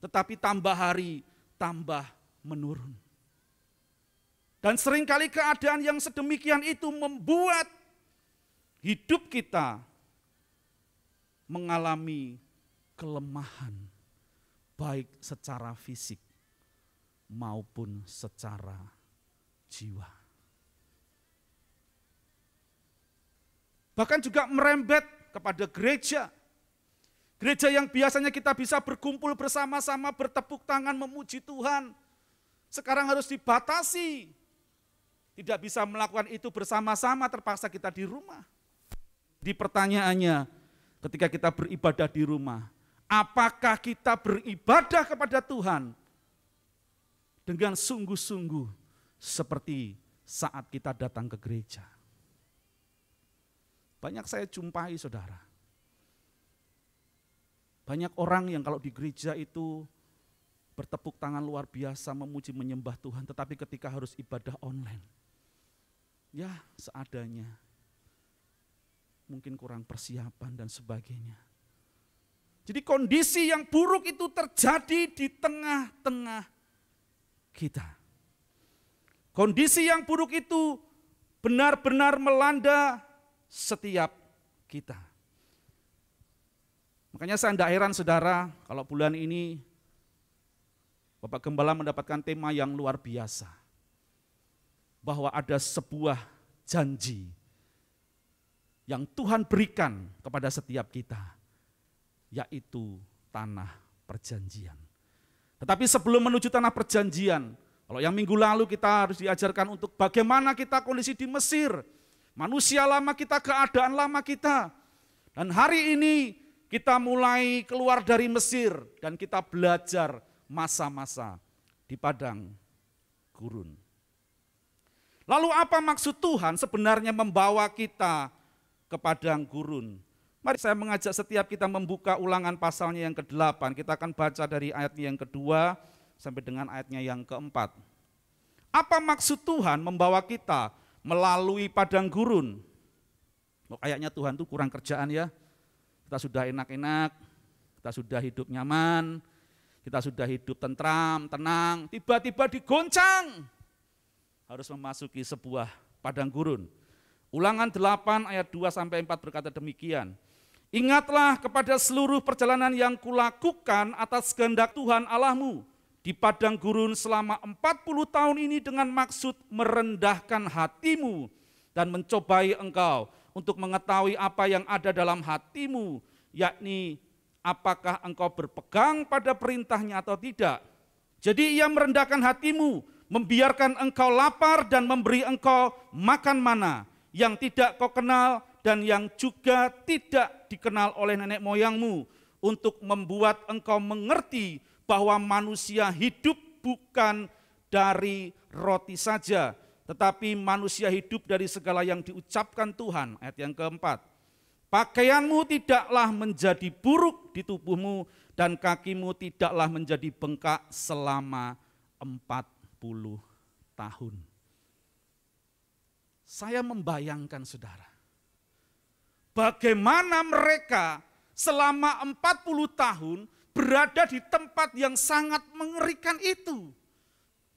tetapi tambah hari tambah menurun. Dan seringkali keadaan yang sedemikian itu membuat hidup kita mengalami kelemahan, baik secara fisik maupun secara jiwa. Bahkan juga merembet kepada gereja. Gereja yang biasanya kita bisa berkumpul bersama-sama, bertepuk tangan memuji Tuhan, sekarang harus dibatasi. Tidak bisa melakukan itu bersama-sama, terpaksa kita di rumah. Di pertanyaannya, ketika kita beribadah di rumah, apakah kita beribadah kepada Tuhan dengan sungguh-sungguh seperti saat kita datang ke gereja? Banyak saya jumpai saudara. Banyak orang yang kalau di gereja itu bertepuk tangan luar biasa, memuji menyembah Tuhan, tetapi ketika harus ibadah online, ya seadanya, mungkin kurang persiapan dan sebagainya. Jadi kondisi yang buruk itu terjadi di tengah-tengah kita. Kondisi yang buruk itu benar-benar melanda setiap kita. Makanya saya tidak heran saudara, kalau bulan ini Bapak Gembala mendapatkan tema yang luar biasa. Bahwa ada sebuah janji yang Tuhan berikan kepada setiap kita, yaitu tanah perjanjian. Tetapi sebelum menuju tanah perjanjian, kalau yang minggu lalu kita harus diajarkan untuk bagaimana kita kondisi di Mesir, manusia lama kita, keadaan lama kita. Dan hari ini kita mulai keluar dari Mesir dan kita belajar masa-masa di padang gurun. Lalu apa maksud Tuhan sebenarnya membawa kita ke padang gurun? Mari saya mengajak setiap kita membuka Ulangan pasalnya yang ke-8. Kita akan baca dari ayatnya yang kedua sampai dengan ayatnya yang keempat. Apa maksud Tuhan membawa kita melalui padang gurun? Kayaknya Tuhan tuh kurang kerjaan ya. Kita sudah enak-enak, kita sudah hidup nyaman, kita sudah hidup tentram, tenang, tiba-tiba digoncang. Harus memasuki sebuah padang gurun. Ulangan 8 ayat 2-4 berkata demikian. Ingatlah kepada seluruh perjalanan yang kulakukan atas kehendak Tuhan Allahmu di padang gurun selama 40 tahun ini dengan maksud merendahkan hatimu dan mencobai engkau untuk mengetahui apa yang ada dalam hatimu, yakni apakah engkau berpegang pada perintahnya atau tidak. Jadi ia merendahkan hatimu, membiarkan engkau lapar dan memberi engkau makan mana yang tidak kau kenal dan yang juga tidak dikenal oleh nenek moyangmu, untuk membuat engkau mengerti bahwa manusia hidup bukan dari roti saja, tetapi manusia hidup dari segala yang diucapkan Tuhan. Ayat yang keempat. Pakaianmu tidaklah menjadi buruk di tubuhmu dan kakimu tidaklah menjadi bengkak selama 40 tahun. Saya membayangkan saudara, bagaimana mereka selama 40 tahun berada di tempat yang sangat mengerikan itu.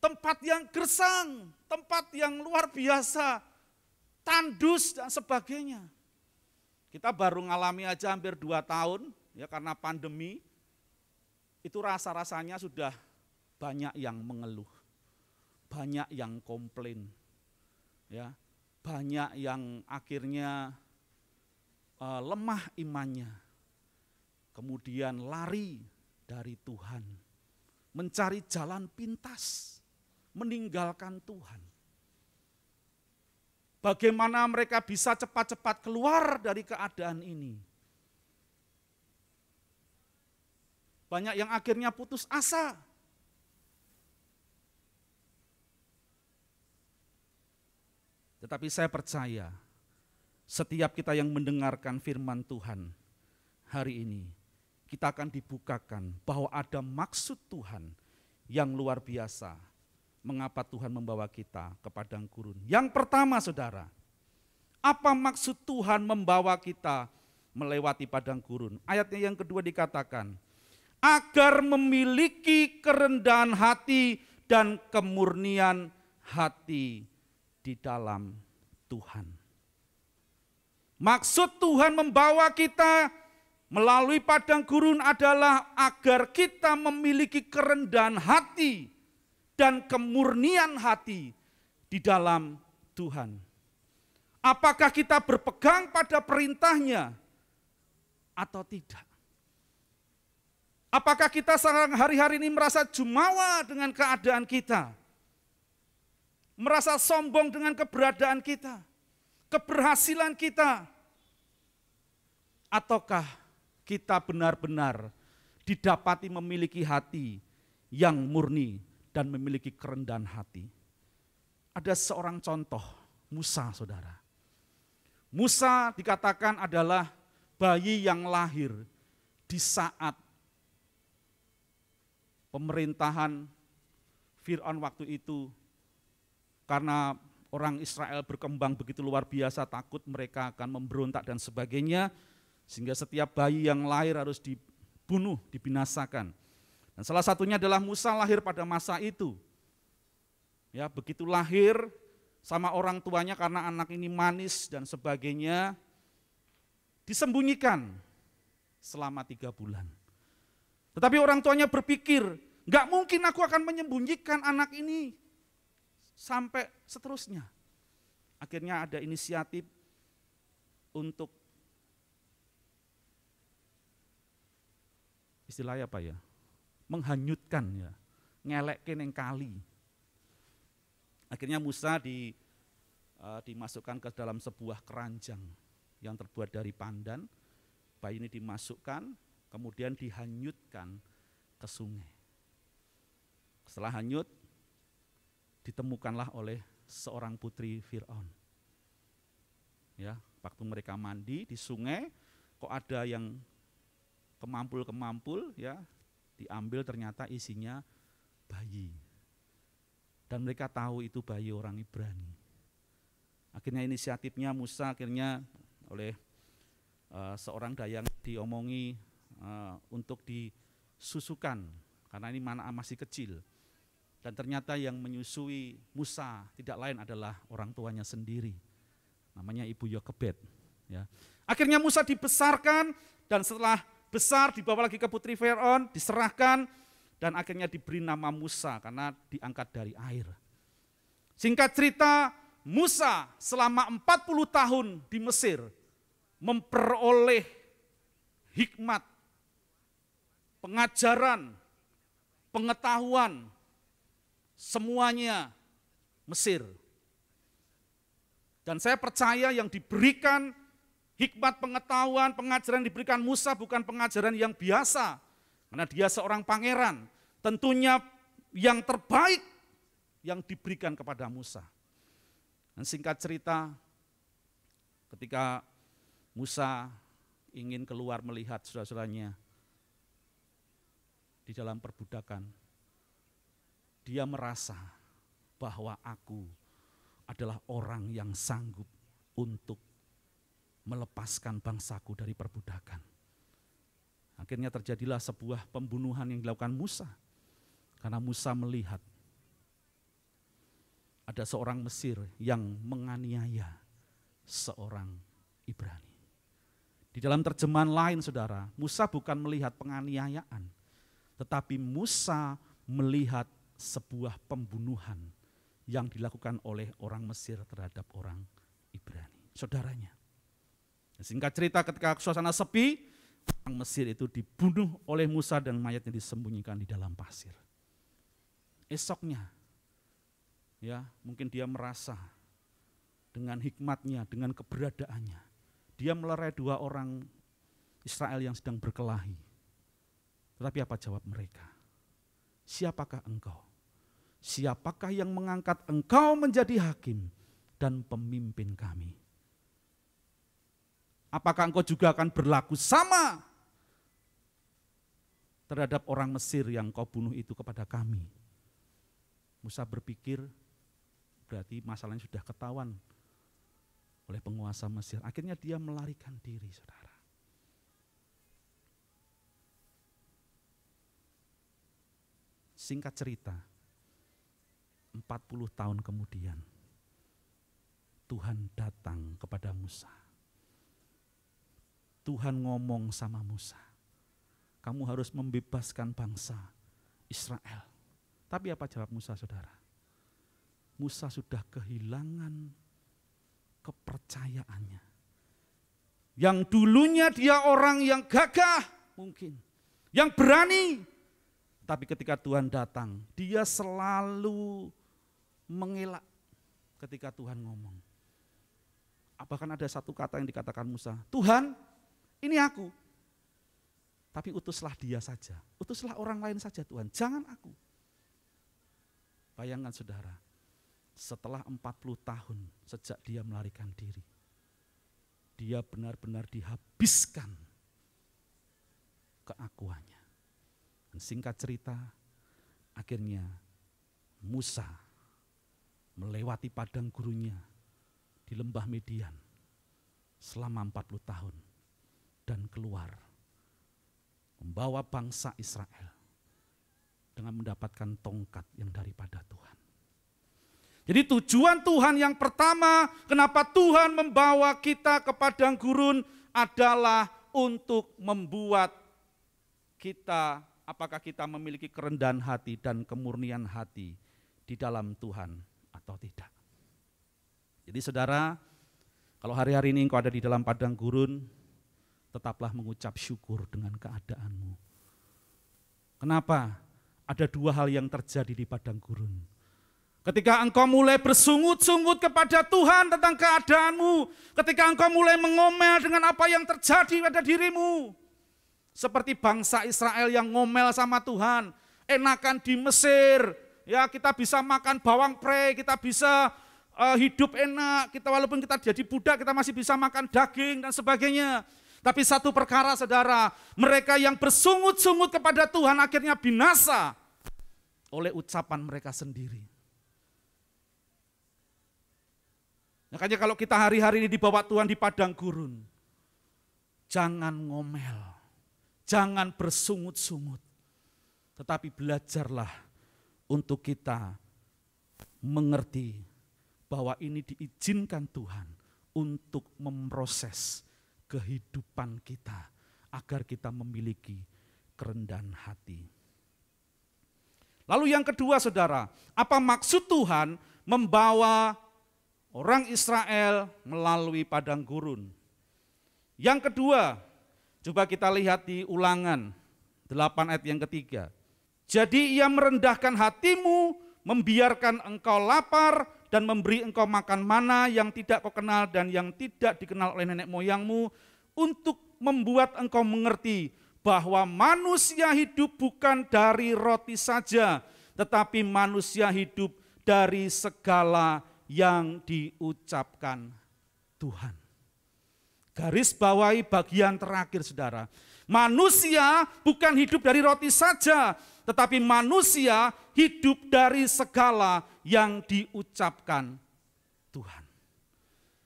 Tempat yang gersang, tempat yang luar biasa, tandus dan sebagainya. Kita baru ngalami aja hampir 2 tahun ya karena pandemi. Itu rasa-rasanya sudah banyak yang mengeluh. Banyak yang komplain. Ya, banyak yang akhirnya lemah imannya. Kemudian lari dari Tuhan. Mencari jalan pintas. Meninggalkan Tuhan. Bagaimana mereka bisa cepat-cepat keluar dari keadaan ini? Banyak yang akhirnya putus asa. Tetapi saya percaya, setiap kita yang mendengarkan firman Tuhan hari ini, kita akan dibukakan bahwa ada maksud Tuhan yang luar biasa. Mengapa Tuhan membawa kita ke padang gurun? Yang pertama saudara, apa maksud Tuhan membawa kita melewati padang gurun? Ayatnya yang kedua dikatakan, agar memiliki kerendahan hati dan kemurnian hati di dalam Tuhan. Maksud Tuhan membawa kita melalui padang gurun adalah agar kita memiliki kerendahan hati dan kemurnian hati di dalam Tuhan. Apakah kita berpegang pada perintahnya atau tidak? Apakah kita hari-hari ini merasa jumawa dengan keadaan kita? Merasa sombong dengan keberadaan kita? Keberhasilan kita? Ataukah kita benar-benar didapati memiliki hati yang murni dan memiliki kerendahan hati? Ada seorang contoh, Musa saudara. Musa dikatakan adalah bayi yang lahir di saat pemerintahan Fir'aun waktu itu. Karena orang Israel berkembang begitu luar biasa, takut mereka akan memberontak dan sebagainya. Sehingga setiap bayi yang lahir harus dibunuh, dibinasakan. Dan salah satunya adalah Musa lahir pada masa itu. Ya, begitu lahir sama orang tuanya karena anak ini manis dan sebagainya, disembunyikan selama 3 bulan. Tetapi orang tuanya berpikir, gak mungkin aku akan menyembunyikan anak ini sampai seterusnya. Akhirnya ada inisiatif untuk istilahnya apa ya? Menghanyutkan ya, ngelekin yang kali. Akhirnya Musa dimasukkan ke dalam sebuah keranjang yang terbuat dari pandan. Bayi ini dimasukkan, kemudian dihanyutkan ke sungai. Setelah hanyut, ditemukanlah oleh seorang putri Fir'aun. Ya, waktu mereka mandi di sungai, kok ada yang kemampul-kemampul ya, diambil ternyata isinya bayi. Dan mereka tahu itu bayi orang Ibrani. Akhirnya inisiatifnya Musa akhirnya oleh seorang dayang diomongi untuk disusukan. Karena ini anak masih kecil. Dan ternyata yang menyusui Musa tidak lain adalah orang tuanya sendiri. Namanya Ibu Yokebed. Ya. Akhirnya Musa dibesarkan dan setelah besar dibawa lagi ke putri Fir'aun, diserahkan dan akhirnya diberi nama Musa karena diangkat dari air. Singkat cerita, Musa selama 40 tahun di Mesir memperoleh hikmat, pengajaran, pengetahuan, semuanya Mesir. Dan saya percaya yang diberikan hikmat, pengetahuan, pengajaran diberikan Musa bukan pengajaran yang biasa. Karena dia seorang pangeran, tentunya yang terbaik yang diberikan kepada Musa. Dan singkat cerita, ketika Musa ingin keluar melihat saudara-saudaranya di dalam perbudakan, dia merasa bahwa aku adalah orang yang sanggup untuk melepaskan bangsaku dari perbudakan. Akhirnya terjadilah sebuah pembunuhan yang dilakukan Musa. Karena Musa melihat ada seorang Mesir yang menganiaya seorang Ibrani. Di dalam terjemahan lain saudara, Musa bukan melihat penganiayaan, tetapi Musa melihat sebuah pembunuhan yang dilakukan oleh orang Mesir terhadap orang Ibrani, saudaranya. Singkat cerita, ketika suasana sepi, orang Mesir itu dibunuh oleh Musa dan mayatnya disembunyikan di dalam pasir. Esoknya, ya mungkin dia merasa dengan hikmatnya, dengan keberadaannya, dia melerai dua orang Israel yang sedang berkelahi. Tetapi apa jawab mereka? Siapakah engkau? Siapakah yang mengangkat engkau menjadi hakim dan pemimpin kami? Apakah engkau juga akan berlaku sama terhadap orang Mesir yang kau bunuh itu kepada kami? Musa berpikir berarti masalahnya sudah ketahuan oleh penguasa Mesir. Akhirnya dia melarikan diri, saudara. Singkat cerita, 40 tahun kemudian Tuhan datang kepada Musa. Tuhan ngomong sama Musa, kamu harus membebaskan bangsa Israel. Tapi apa jawab Musa, saudara? Musa sudah kehilangan kepercayaannya. Yang dulunya dia orang yang gagah mungkin, yang berani. Tapi ketika Tuhan datang, dia selalu mengelak ketika Tuhan ngomong. Bahkan ada satu kata yang dikatakan Musa, Tuhan, ini aku. Tapi utuslah dia saja, utuslah orang lain saja Tuhan, jangan aku. Bayangkan saudara, setelah 40 tahun sejak dia melarikan diri, dia benar-benar dihabiskan keakuannya. Dan singkat cerita, akhirnya Musa melewati padang gurunnya di lembah Median selama 40 tahun dan keluar membawa bangsa Israel dengan mendapatkan tongkat yang daripada Tuhan. Jadi tujuan Tuhan yang pertama, kenapa Tuhan membawa kita ke padang gurun adalah untuk membuat kita, apakah kita memiliki kerendahan hati dan kemurnian hati di dalam Tuhan atau tidak. Jadi saudara, kalau hari-hari ini engkau ada di dalam padang gurun, tetaplah mengucap syukur dengan keadaanmu. Kenapa? Ada dua hal yang terjadi di padang gurun. Ketika engkau mulai bersungut-sungut kepada Tuhan tentang keadaanmu, ketika engkau mulai mengomel dengan apa yang terjadi pada dirimu, seperti bangsa Israel yang ngomel sama Tuhan, enakan di Mesir, ya kita bisa makan bawang pre, kita bisa hidup enak, kita walaupun kita jadi budak kita masih bisa makan daging dan sebagainya. Tapi satu perkara saudara, mereka yang bersungut-sungut kepada Tuhan akhirnya binasa oleh ucapan mereka sendiri. Makanya kalau kita hari-hari ini dibawa Tuhan di padang gurun, jangan ngomel, jangan bersungut-sungut, tetapi belajarlah untuk kita mengerti bahwa ini diizinkan Tuhan untuk memproses kehidupan kita agar kita memiliki kerendahan hati. Lalu yang kedua saudara, apa maksud Tuhan membawa orang Israel melalui padang gurun? Yang kedua, coba kita lihat di Ulangan 8 ayat yang ketiga. Jadi ia merendahkan hatimu, membiarkan engkau lapar dan memberi engkau makan mana yang tidak kau kenal dan yang tidak dikenal oleh nenek moyangmu, untuk membuat engkau mengerti bahwa manusia hidup bukan dari roti saja, tetapi manusia hidup dari segala yang diucapkan Tuhan. Garis bawahi bagian terakhir saudara. Manusia bukan hidup dari roti saja, tetapi manusia hidup dari segala yang diucapkan Tuhan.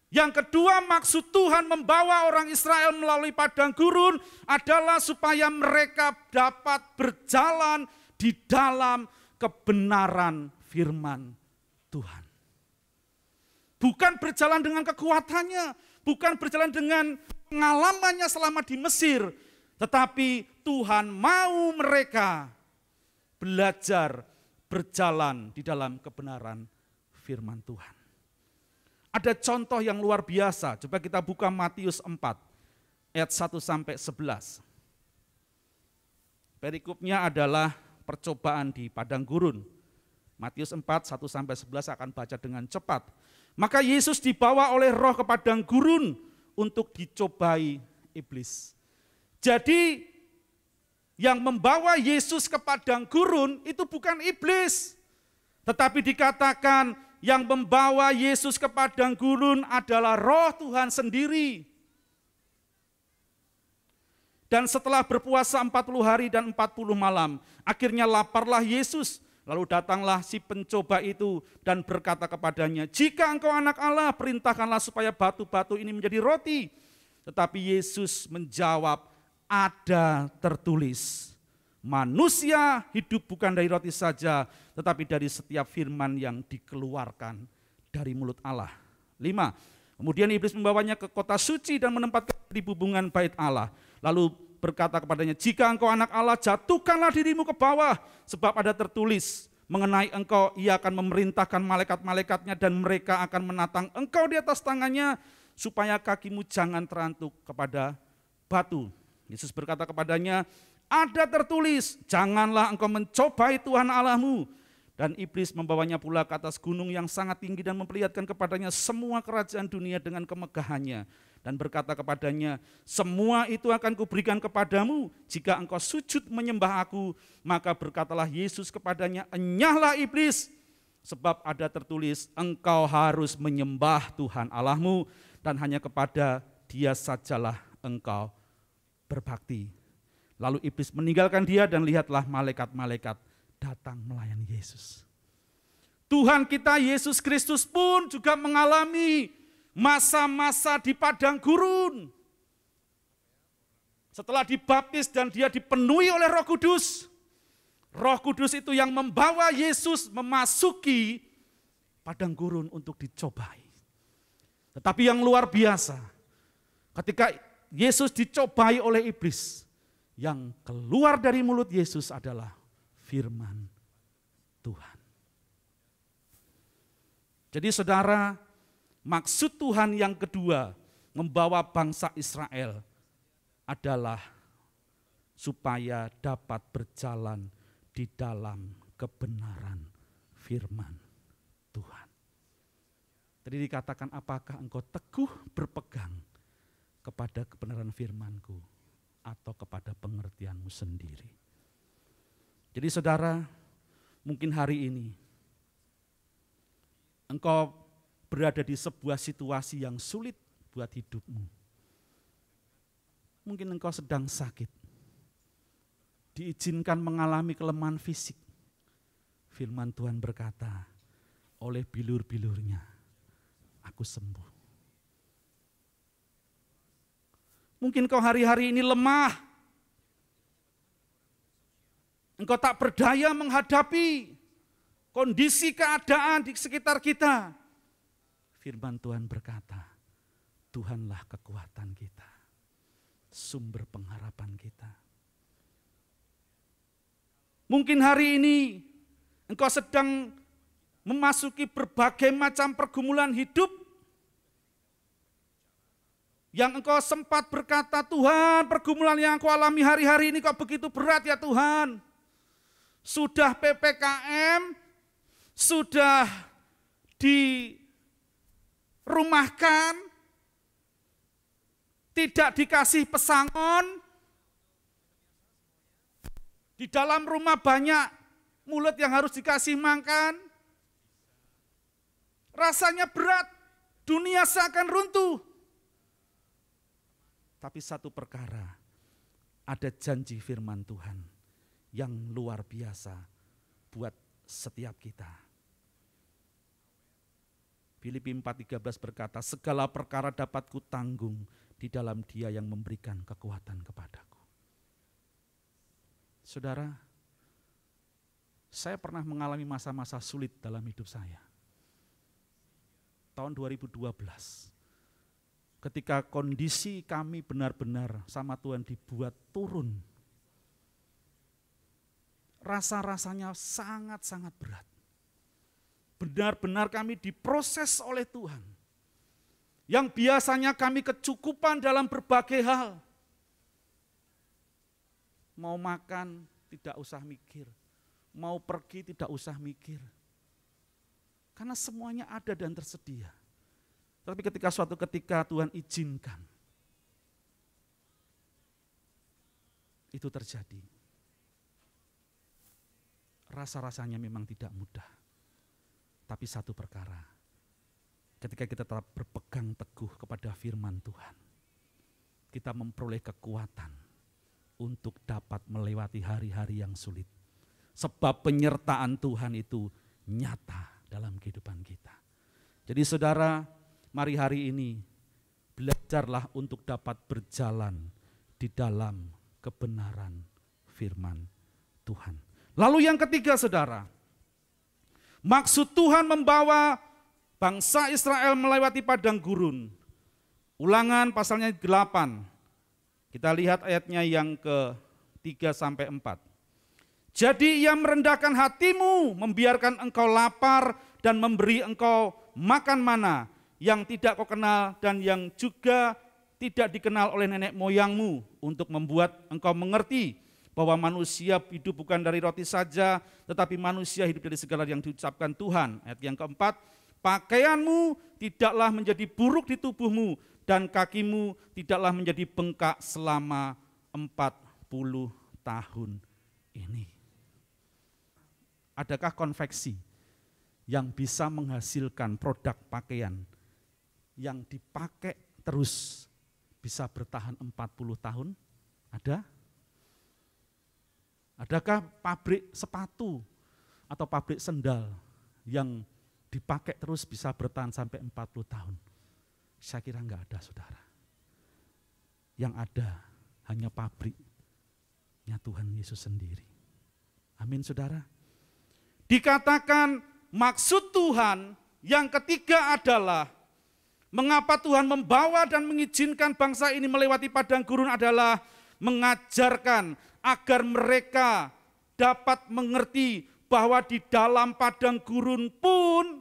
Yang kedua, maksud Tuhan membawa orang Israel melalui padang gurun adalah supaya mereka dapat berjalan di dalam kebenaran firman Tuhan. Bukan berjalan dengan kekuatannya, bukan berjalan dengan pengalamannya selama di Mesir, tetapi Tuhan mau mereka belajar berjalan di dalam kebenaran firman Tuhan. Ada contoh yang luar biasa. Coba kita buka Matius 4 ayat 1 sampai 11. Perikopnya adalah percobaan di padang gurun. Matius 4 1 sampai 11 akan baca dengan cepat. Maka Yesus dibawa oleh Roh ke padang gurun untuk dicobai iblis. Jadi yang membawa Yesus ke padang gurun itu bukan iblis, tetapi dikatakan yang membawa Yesus ke padang gurun adalah Roh Tuhan sendiri. Dan setelah berpuasa 40 hari dan 40 malam, akhirnya laparlah Yesus. Lalu datanglah si pencoba itu dan berkata kepadanya, "Jika engkau anak Allah, perintahkanlah supaya batu-batu ini menjadi roti." Tetapi Yesus menjawab, "Ada tertulis, manusia hidup bukan dari roti saja, tetapi dari setiap firman yang dikeluarkan dari mulut Allah." 5. Kemudian iblis membawanya ke kota suci dan menempatkan di bubungan bait Allah. Lalu berkata kepadanya, "Jika engkau anak Allah, jatuhkanlah dirimu ke bawah, sebab ada tertulis, mengenai engkau ia akan memerintahkan malaikat-malaikatnya dan mereka akan menatang engkau di atas tangannya, supaya kakimu jangan terantuk kepada batu." Yesus berkata kepadanya, "Ada tertulis, janganlah engkau mencobai Tuhan Allahmu." Dan iblis membawanya pula ke atas gunung yang sangat tinggi dan memperlihatkan kepadanya semua kerajaan dunia dengan kemegahannya. Dan berkata kepadanya, "Semua itu akan kuberikan kepadamu jika engkau sujud menyembah aku." Maka berkatalah Yesus kepadanya, "Enyahlah iblis, sebab ada tertulis, engkau harus menyembah Tuhan Allahmu dan hanya kepada Dia sajalah engkau berbakti." Lalu iblis meninggalkan dia dan lihatlah malaikat-malaikat datang melayani Yesus. Tuhan kita Yesus Kristus pun juga mengalami masa-masa di padang gurun. Setelah dibaptis dan dia dipenuhi oleh Roh Kudus. Roh Kudus itu yang membawa Yesus memasuki padang gurun untuk dicobai. Tetapi yang luar biasa, ketika Yesus dicobai oleh iblis, yang keluar dari mulut Yesus adalah firman Tuhan. Jadi saudara, maksud Tuhan yang kedua membawa bangsa Israel adalah supaya dapat berjalan di dalam kebenaran firman Tuhan. Tadi dikatakan, apakah engkau teguh berpegang kepada kebenaran firman-Ku atau kepada pengertianmu sendiri? Jadi saudara, mungkin hari ini engkau berada di sebuah situasi yang sulit buat hidupmu. Mungkin engkau sedang sakit, diizinkan mengalami kelemahan fisik. Firman Tuhan berkata, oleh bilur-bilurnya aku sembuh. Mungkin kau hari-hari ini lemah, engkau tak berdaya menghadapi kondisi keadaan di sekitar kita. Firman Tuhan berkata, Tuhanlah kekuatan kita, sumber pengharapan kita. Mungkin hari ini engkau sedang memasuki berbagai macam pergumulan hidup, yang engkau sempat berkata, "Tuhan, pergumulan yang aku alami hari-hari ini kok begitu berat ya Tuhan. Sudah PPKM, sudah dirumahkan, tidak dikasih pesangon, di dalam rumah banyak mulut yang harus dikasih makan. Rasanya berat, dunia seakan runtuh. Tapi satu perkara, ada janji firman Tuhan yang luar biasa buat setiap kita. Filipi 4:13 berkata, segala perkara dapat kutanggung di dalam Dia yang memberikan kekuatan kepadaku. Saudara, saya pernah mengalami masa-masa sulit dalam hidup saya. Tahun 2012, ketika kondisi kami benar-benar sama Tuhan dibuat turun, rasa-rasanya sangat-sangat berat. Benar-benar kami diproses oleh Tuhan. Yang biasanya kami kecukupan dalam berbagai hal. Mau makan tidak usah mikir, mau pergi tidak usah mikir. Karena semuanya ada dan tersedia. Tapi ketika suatu ketika Tuhan izinkan, itu terjadi. Rasa-rasanya memang tidak mudah. Tapi satu perkara, ketika kita tetap berpegang teguh kepada firman Tuhan, kita memperoleh kekuatan untuk dapat melewati hari-hari yang sulit. Sebab penyertaan Tuhan itu nyata dalam kehidupan kita. Jadi saudara, mari hari ini belajarlah untuk dapat berjalan di dalam kebenaran firman Tuhan. Lalu yang ketiga saudara, maksud Tuhan membawa bangsa Israel melewati padang gurun. Ulangan pasalnya 8. Kita lihat ayatnya yang ke-3-4. Jadi ia merendahkan hatimu, membiarkan engkau lapar dan memberi engkau makan mana yang tidak kau kenal dan yang juga tidak dikenal oleh nenek moyangmu, untuk membuat engkau mengerti bahwa manusia hidup bukan dari roti saja, tetapi manusia hidup dari segala yang diucapkan Tuhan. Ayat yang keempat, pakaianmu tidaklah menjadi buruk di tubuhmu dan kakimu tidaklah menjadi bengkak selama 40 tahun ini. Adakah konveksi yang bisa menghasilkan produk pakaian yang dipakai terus bisa bertahan 40 tahun? Ada? Adakah pabrik sepatu atau pabrik sendal yang dipakai terus bisa bertahan sampai 40 tahun? Saya kira enggak ada, saudara. Yang ada hanya pabriknya Tuhan Yesus sendiri. Amin, saudara. Dikatakan maksud Tuhan yang ketiga adalah mengapa Tuhan membawa dan mengizinkan bangsa ini melewati padang gurun adalah mengajarkan agar mereka dapat mengerti bahwa di dalam padang gurun pun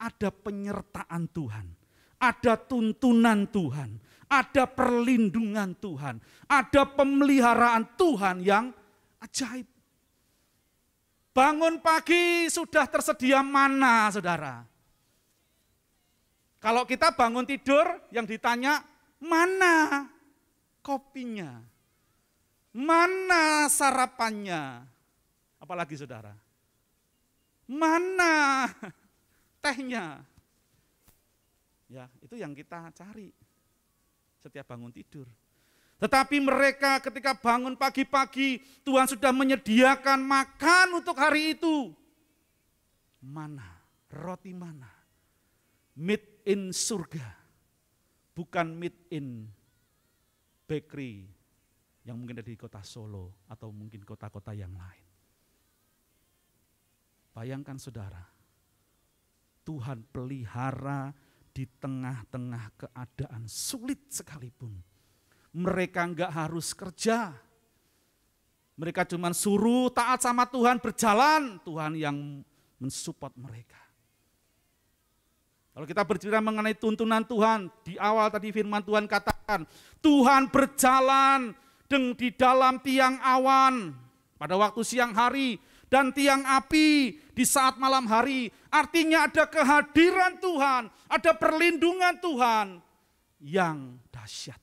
ada penyertaan Tuhan, ada tuntunan Tuhan, ada perlindungan Tuhan, ada pemeliharaan Tuhan yang ajaib. Bangun pagi sudah tersedia mana, saudara? Kalau kita bangun tidur yang ditanya, mana kopinya? Mana sarapannya? Apalagi saudara? Mana tehnya? Ya, itu yang kita cari setiap bangun tidur. Tetapi mereka ketika bangun pagi-pagi, Tuhan sudah menyediakan makan untuk hari itu. Mana? Roti mana? Meat in surga, bukan meat in bakery yang mungkin ada di kota Solo atau mungkin kota-kota yang lain. Bayangkan saudara, Tuhan pelihara di tengah-tengah keadaan sulit sekalipun. Mereka enggak harus kerja. Mereka cuma suruh taat sama Tuhan, berjalan. Tuhan yang mensupport mereka. Kalau kita berbicara mengenai tuntunan Tuhan, di awal tadi firman Tuhan katakan, Tuhan berjalan di dalam tiang awan pada waktu siang hari dan tiang api di saat malam hari. Artinya ada kehadiran Tuhan, ada perlindungan Tuhan yang dahsyat.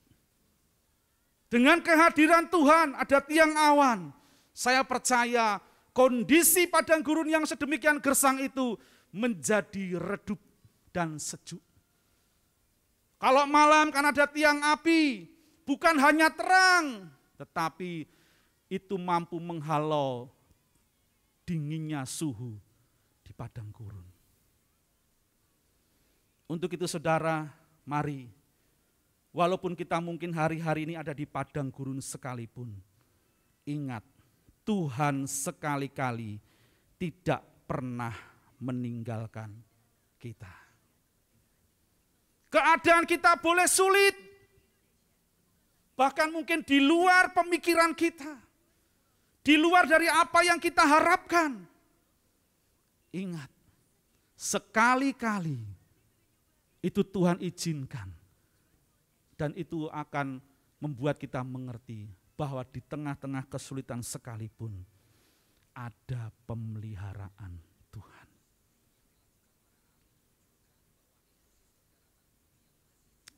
Dengan kehadiran Tuhan ada tiang awan. Saya percaya kondisi padang gurun yang sedemikian gersang itu menjadi redup dan sejuk. Kalau malam kan ada tiang api, bukan hanya terang, tetapi itu mampu menghalau dinginnya suhu di padang gurun. Untuk itu saudara, mari, walaupun kita mungkin hari-hari ini ada di padang gurun sekalipun, ingat, Tuhan sekali-kali tidak pernah meninggalkan kita. Keadaan kita boleh sulit, bahkan mungkin di luar pemikiran kita, di luar dari apa yang kita harapkan. Ingat, sekali-kali itu Tuhan izinkan, dan itu akan membuat kita mengerti bahwa di tengah-tengah kesulitan sekalipun ada pemeliharaan Tuhan.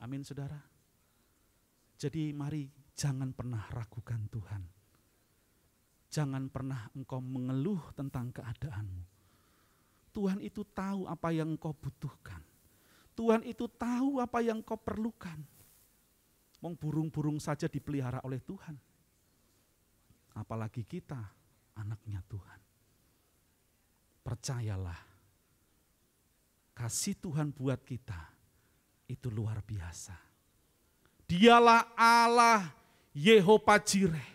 Amin saudara. Jadi mari jangan pernah ragukan Tuhan. Jangan pernah engkau mengeluh tentang keadaanmu. Tuhan itu tahu apa yang engkau butuhkan. Tuhan itu tahu apa yang engkau perlukan. Wong burung-burung saja dipelihara oleh Tuhan. Apalagi kita, anaknya Tuhan. Percayalah, kasih Tuhan buat kita itu luar biasa. Dialah Allah Yehova Jireh,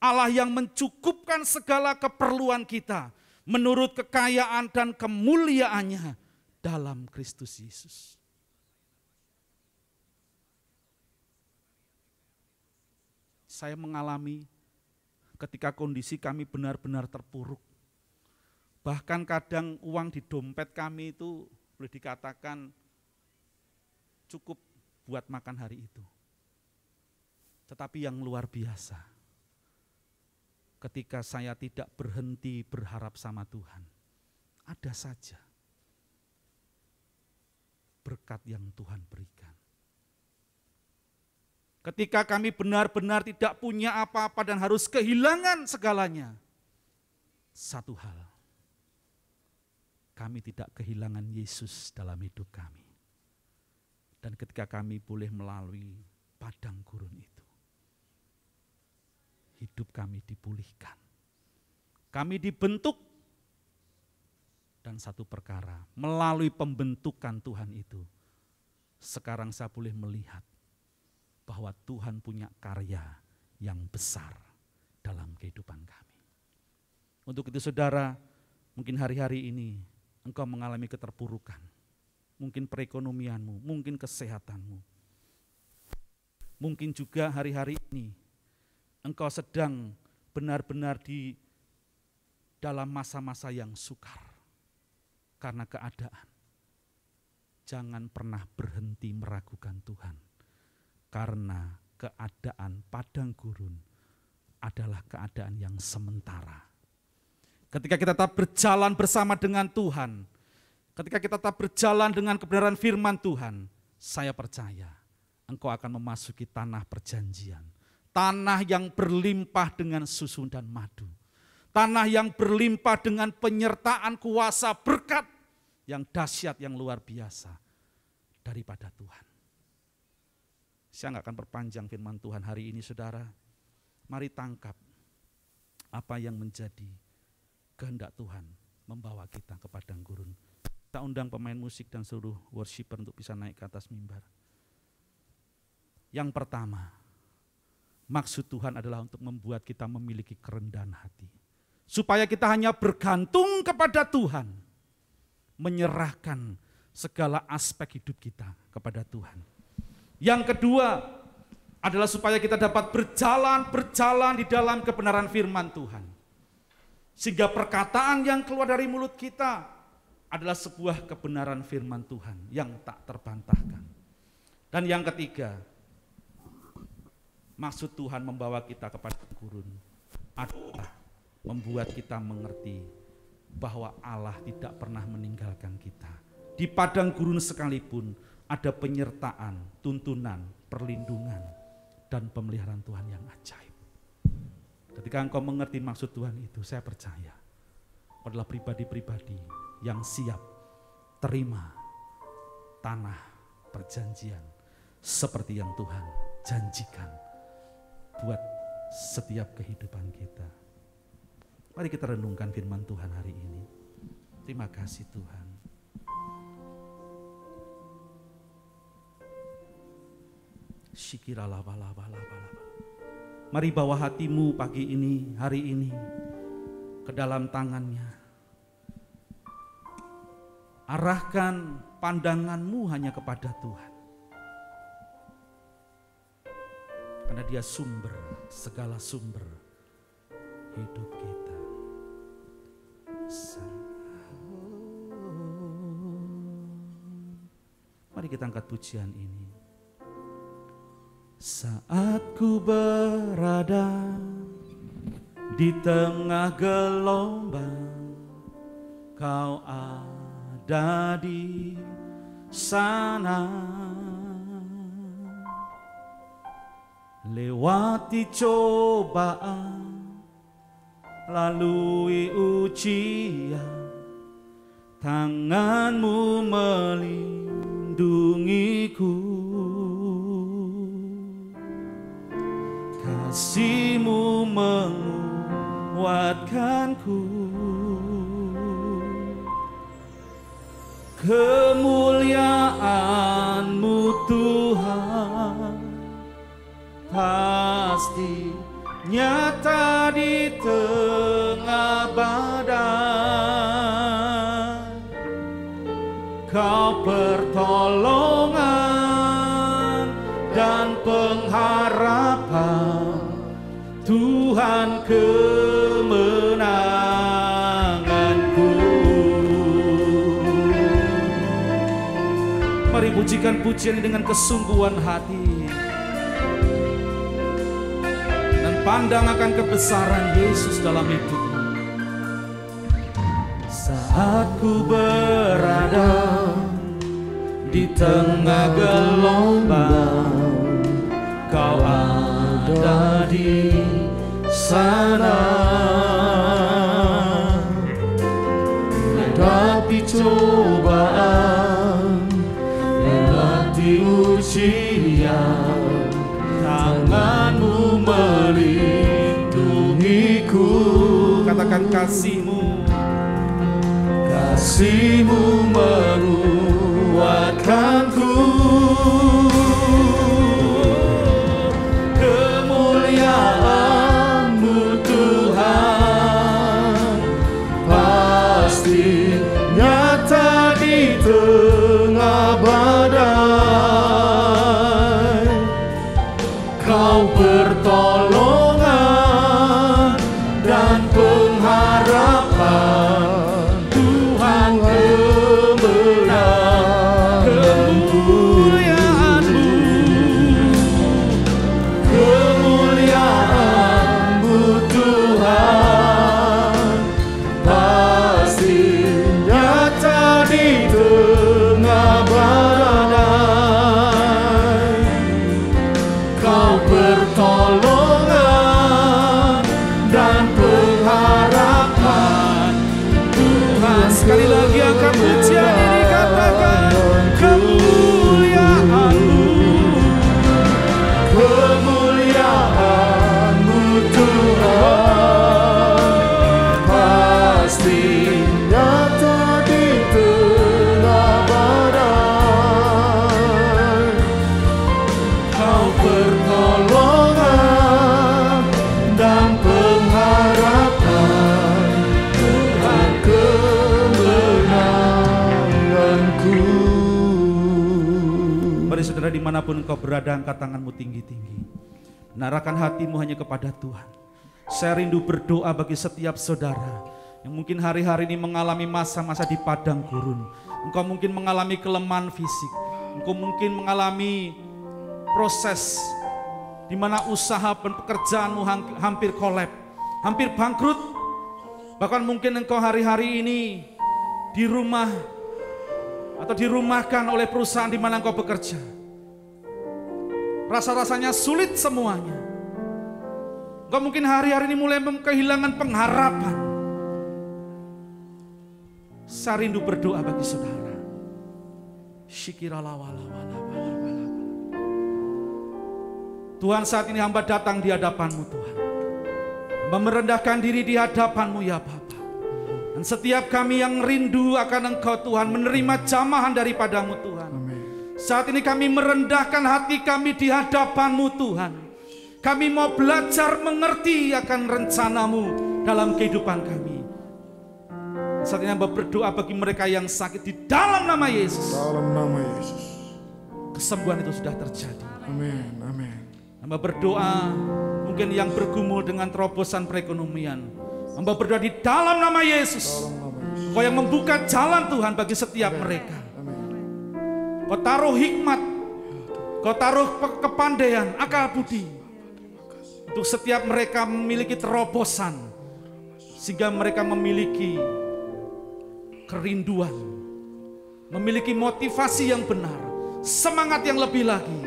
Allah yang mencukupkan segala keperluan kita menurut kekayaan dan kemuliaannya dalam Kristus Yesus. Saya mengalami ketika kondisi kami benar-benar terpuruk. Bahkan kadang uang di dompet kami itu boleh dikatakan cukup buat makan hari itu. Tetapi yang luar biasa, ketika saya tidak berhenti berharap sama Tuhan, ada saja berkat yang Tuhan berikan. Ketika kami benar-benar tidak punya apa-apa dan harus kehilangan segalanya, satu hal, kami tidak kehilangan Yesus dalam hidup kami. Dan ketika kami boleh melalui padang gurun itu, hidup kami dipulihkan. Kami dibentuk, dan satu perkara, melalui pembentukan Tuhan itu, sekarang saya boleh melihat bahwa Tuhan punya karya yang besar dalam kehidupan kami. Untuk itu saudara, mungkin hari-hari ini engkau mengalami keterpurukan. Mungkin perekonomianmu, mungkin kesehatanmu. Mungkin juga hari-hari ini engkau sedang benar-benar di dalam masa-masa yang sukar karena keadaan. Jangan pernah berhenti meragukan Tuhan. Karena keadaan padang gurun adalah keadaan yang sementara. Ketika kita tetap berjalan bersama dengan Tuhan, ketika kita tetap berjalan dengan kebenaran firman Tuhan, saya percaya engkau akan memasuki tanah perjanjian. Tanah yang berlimpah dengan susu dan madu. Tanah yang berlimpah dengan penyertaan kuasa berkat yang dahsyat, yang luar biasa daripada Tuhan. Saya nggak akan perpanjang firman Tuhan hari ini saudara. Mari tangkap apa yang menjadi kehendak Tuhan membawa kita ke padang gurun. Kita undang pemain musik dan seluruh worshiper untuk bisa naik ke atas mimbar. Yang pertama, maksud Tuhan adalah untuk membuat kita memiliki kerendahan hati. Supaya kita hanya bergantung kepada Tuhan. Menyerahkan segala aspek hidup kita kepada Tuhan. Yang kedua adalah supaya kita dapat berjalan di dalam kebenaran firman Tuhan. Sehingga perkataan yang keluar dari mulut kita adalah sebuah kebenaran firman Tuhan yang tak terbantahkan. Dan yang ketiga, maksud Tuhan membawa kita kepada gurun adalah membuat kita mengerti bahwa Allah tidak pernah meninggalkan kita. Di padang gurun sekalipun ada penyertaan, tuntunan, perlindungan, dan pemeliharaan Tuhan yang ajaib. Ketika engkau mengerti maksud Tuhan itu, saya percaya adalah pribadi-pribadi yang siap terima tanah perjanjian seperti yang Tuhan janjikan buat setiap kehidupan kita. Mari kita renungkan firman Tuhan hari ini. Terima kasih Tuhan. Mari bawa hatimu pagi ini, hari ini ke dalam tangannya. Arahkan pandanganmu hanya kepada Tuhan. Karena Dia sumber, segala sumber hidup kita. Mari kita angkat pujian ini. Saat ku berada di tengah gelombang, Kau ada di sana. Lewati cobaan, lalui ujian, tangan-Mu melindungiku. Kasih-Mu menguatkanku. Kemuliaan-Mu Tuhan pasti nyata di tengah badai. Kau pertolongan dan pengharapan, Tuhan kemenanganku. Mari pujikan pujian dengan kesungguhan hati dan pandang akan kebesaran Yesus dalam hidupmu. Saat ku berada di tengah gelombang, Kau ada di sana. Menghadapi cobaan, lewati ujian, tangan-Mu melindungiku. Katakan kasih-Mu, kasih-Mu menguatkanku. Kemuliaan-Mu Tuhan pasti nyata di tengah badai. Kau pertolongan dan pengharapan, Tuhan kemenanganku. Kemuliaan-Mu Tuhan pasti nyata di tengah badai. Kau pertolongan dan pengharapan, Tuhan. Sekali lagi angkat pujian ini, katakan kemuliaan-Mu. Kemuliaan-Mu Tuhan pasti nyata di tengah badai. Kau pertolongan dan pengharapan, Tuhan kemenanganku. Mari saudara, dimanapun engkau berada, angkat tanganmu tinggi-tinggi. Menarahkan hatimu hanya kepada Tuhan. Saya rindu berdoa bagi setiap saudara yang mungkin hari-hari ini mengalami masa-masa di padang gurun. Engkau mungkin mengalami kelemahan fisik. Engkau mungkin mengalami proses di mana usaha dan pekerjaanmu hampir kolap, hampir bangkrut. Bahkan mungkin engkau hari-hari ini di rumah atau dirumahkan oleh perusahaan di mana engkau bekerja. Rasa-rasanya sulit semuanya. Engkau mungkin hari-hari ini mulai kehilangan pengharapan. Saya rindu berdoa bagi saudara. Tuhan, saat ini hamba datang di hadapan-Mu Tuhan. Hamba merendahkan diri di hadapan-Mu ya Bapa. Dan setiap kami yang rindu akan Engkau Tuhan, menerima jamahan daripada-Mu Tuhan. Amin. Saat ini kami merendahkan hati kami di hadapan-Mu Tuhan. Kami mau belajar mengerti akan rencana-Mu dalam kehidupan kami. Saat ini hamba berdoa bagi mereka yang sakit di dalam nama Yesus. Dalam nama Yesus. Kesembuhan itu sudah terjadi. Amin. Amin. Hamba berdoa mungkin yang bergumul dengan terobosan perekonomian. Hamba berdoa di dalam nama Yesus. Kau yang membuka jalan Tuhan bagi setiap mereka. Kau taruh hikmat, Kau taruh kepandaian, akal budi untuk setiap mereka memiliki terobosan, sehingga mereka memiliki kerinduan, memiliki motivasi yang benar, semangat yang lebih lagi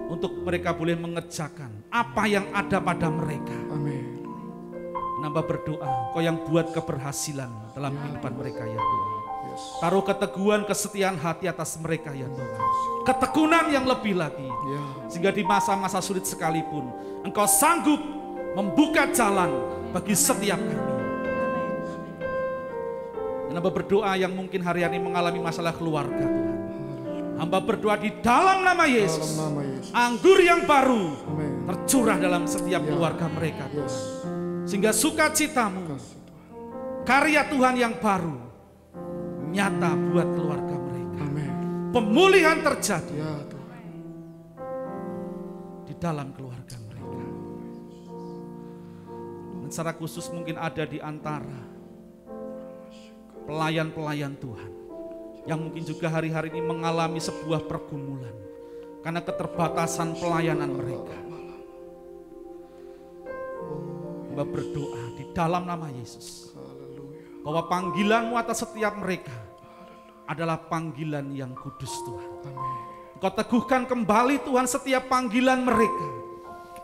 untuk mereka boleh mengerjakan apa yang ada pada mereka. Amin. Nambah berdoa, Kau yang buat keberhasilan dalam kehidupan mereka ya Tuhan. Taruh keteguhan, kesetiaan hati atas mereka ya Tuhan. Ketekunan yang lebih lagi, sehingga di masa-masa sulit sekalipun Engkau sanggup membuka jalan bagi setiap kami. Hamba berdoa yang mungkin hari ini mengalami masalah keluarga Tuhan. Hamba berdoa di dalam nama Yesus, anggur yang baru tercurah dalam setiap keluarga mereka Tuhan. Sehingga sukacitamu, karya Tuhan yang baru nyata buat keluarga mereka. Pemulihan terjadi di dalam keluarga mereka. Dan secara khusus mungkin ada di antara pelayan-pelayan Tuhan yang mungkin juga hari-hari ini mengalami sebuah pergumulan karena keterbatasan pelayanan mereka. Hamba berdoa di dalam nama Yesus bahwa panggilan-Mu atas setiap mereka adalah panggilan yang kudus Tuhan. Engkau teguhkan kembali Tuhan setiap panggilan mereka,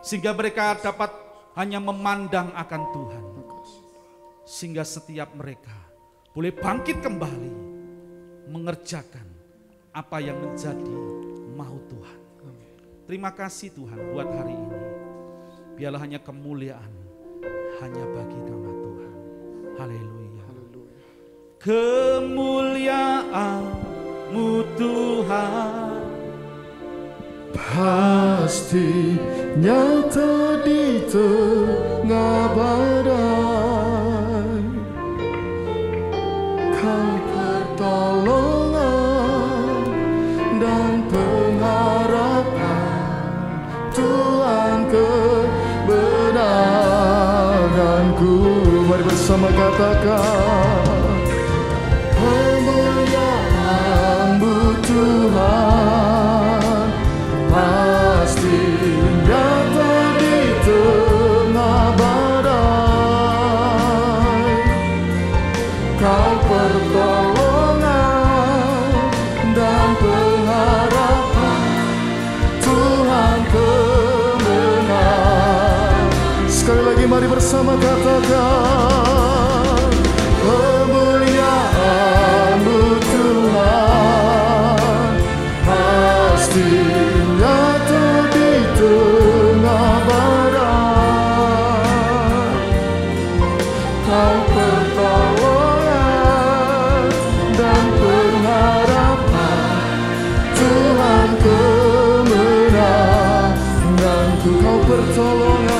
sehingga mereka dapat hanya memandang akan Tuhan, sehingga setiap mereka boleh bangkit kembali mengerjakan apa yang menjadi mau Tuhan. Terima kasih Tuhan buat hari ini. Biarlah hanya kemuliaan hanya bagi nama Tuhan. Haleluya. Kemuliaan-Mu Tuhan pasti nyata di tengah badai. Kau pertolongan dan pengharapan, Tuhan kebenaranku. Mari bersama katakan, kemuliaan-Mu Tuhan pasti nyata di tengah badai. Kau pertolongan dan pengharapan, Tuhan kebenaran. Sekali lagi mari bersama katakan, kemuliaan-Mu Tuhan pasti nyata di tengah badai. Kau pertolongan dan pengharapan, Tuhan kemenanganku. Kau pertolongan,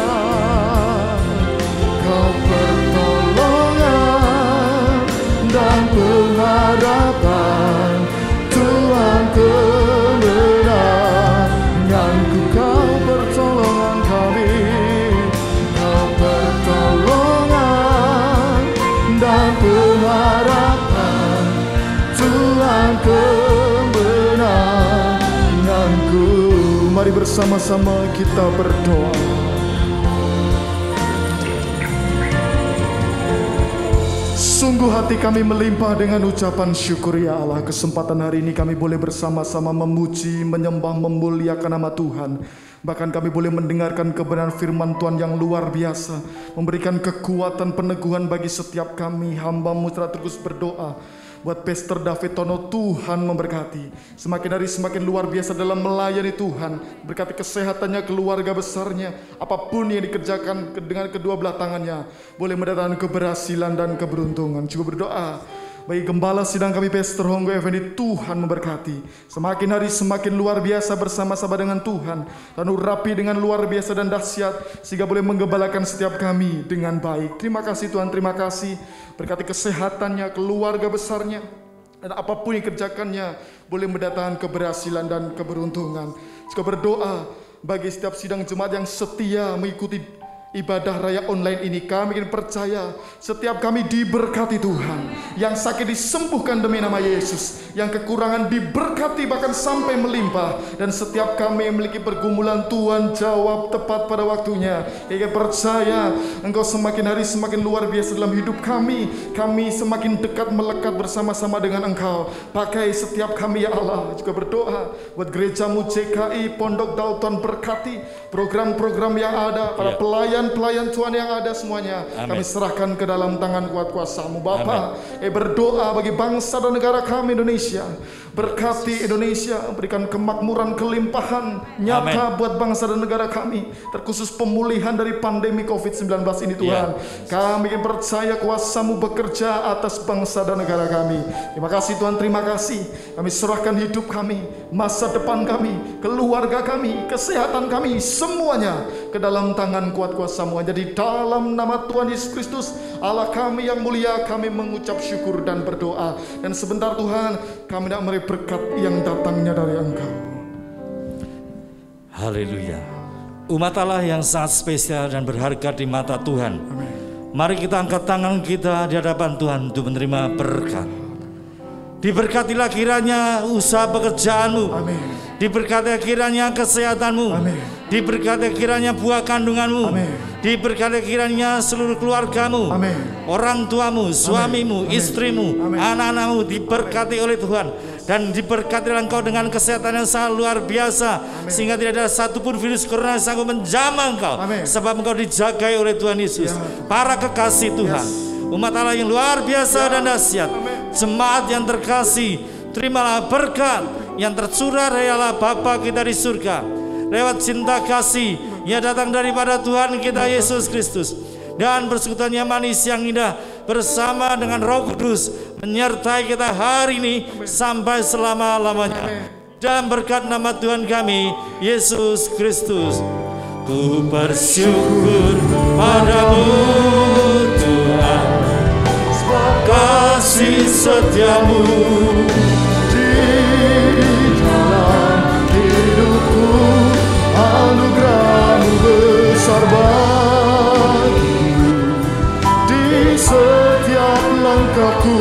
Kau pertolongan dan pengharapan, Tuhan kemenanganku. Kau pertolongan kami, Kau pertolongan dan pengharapan, Tuhan kemenanganku. Mari bersama-sama kita berdoa. Sungguh hati kami melimpah dengan ucapan syukur ya Allah. Kesempatan hari ini kami boleh bersama-sama memuji, menyembah, memuliakan nama Tuhan. Bahkan kami boleh mendengarkan kebenaran firman Tuhan yang luar biasa, memberikan kekuatan peneguhan bagi setiap kami. Hamba-Mu terus berdoa, Buat Pastor David Tono, Tuhan memberkati. Semakin hari semakin luar biasa dalam melayani Tuhan. Berkati kesehatannya, keluarga besarnya. Apapun yang dikerjakan dengan kedua belah tangannya, boleh mendatangkan keberhasilan dan keberuntungan. Juga berdoa bagi Gembala Sidang kami Pastor Honggo Effendi, Tuhan memberkati. Semakin hari semakin luar biasa bersama-sama dengan Tuhan, dan urapi dengan luar biasa dan dahsyat, sehingga boleh menggembalakan setiap kami dengan baik. Terima kasih Tuhan, terima kasih. Berkati kesehatannya, keluarga besarnya, dan apapun yang kerjakannya boleh mendatangkan keberhasilan dan keberuntungan. Juga berdoa bagi setiap sidang jemaat yang setia mengikuti ibadah raya online ini. Kami ingin percaya setiap kami diberkati Tuhan. Yang sakit disembuhkan demi nama Yesus, yang kekurangan diberkati bahkan sampai melimpah. Dan setiap kami yang memiliki pergumulan, Tuhan jawab tepat pada waktunya. Ingin percaya Engkau semakin hari semakin luar biasa dalam hidup kami. Kami semakin dekat melekat bersama-sama dengan Engkau. Pakai setiap kami ya Allah. Juga berdoa buat gerejamu JKI Pondok Dautan, berkati program-program yang ada, para pelayan Tuhan yang ada semuanya. Amen. Kami serahkan ke dalam tangan kuat kuasa-Mu Bapa. Berdoa bagi bangsa dan negara kami Indonesia. Berkati Indonesia, berikan kemakmuran, kelimpahan nyata buat bangsa dan negara kami, terkhusus pemulihan dari pandemi COVID-19 ini Tuhan. Kami ingin percaya kuasa-Mu bekerja atas bangsa dan negara kami. Terima kasih Tuhan, terima kasih. Kami serahkan hidup kami, masa depan kami, keluarga kami, kesehatan kami, semuanya ke dalam tangan kuat kuasa-Mu. Jadi dalam nama Tuhan Yesus Kristus, Allah kami yang mulia, kami mengucap syukur dan berdoa. Dan sebentar Tuhan, kami nak meri berkat yang datangnya dari Engkau. Haleluya. Umat Allah yang sangat spesial dan berharga di mata Tuhan. Amen. Mari kita angkat tangan kita di hadapan Tuhan untuk menerima berkat. Diberkatilah kiranya usaha pekerjaanmu. Amin. Diberkati kiranya kesehatanmu. Amin. Diberkati kiranya buah kandunganmu. Amin. Diberkati kiranya seluruh keluargamu. Amin. Orang tuamu, suamimu, amin, istrimu, anak-anakmu diberkati oleh Tuhan. Dan diberkatilah engkau dengan kesehatan yang sangat luar biasa. Amin. Sehingga tidak ada satupun virus corona yang sanggup menjamah engkau. Amin. Sebab engkau dijagai oleh Tuhan Yesus. Para kekasih Tuhan, umat Allah yang luar biasa dan dahsyat, jemaat yang terkasih, terimalah berkat yang tercurah dari Allah Bapa kita di surga, lewat cinta kasih yang datang daripada Tuhan kita Yesus Kristus, dan persekutuan yang manis yang indah bersama dengan Roh Kudus menyertai kita hari ini sampai selama-lamanya. Dan berkat nama Tuhan kami Yesus Kristus, ku bersyukur padamu Tuhan, kasih setiamu di dalam hidupku, anugerah-Mu besar bagiku, di setiap langkahku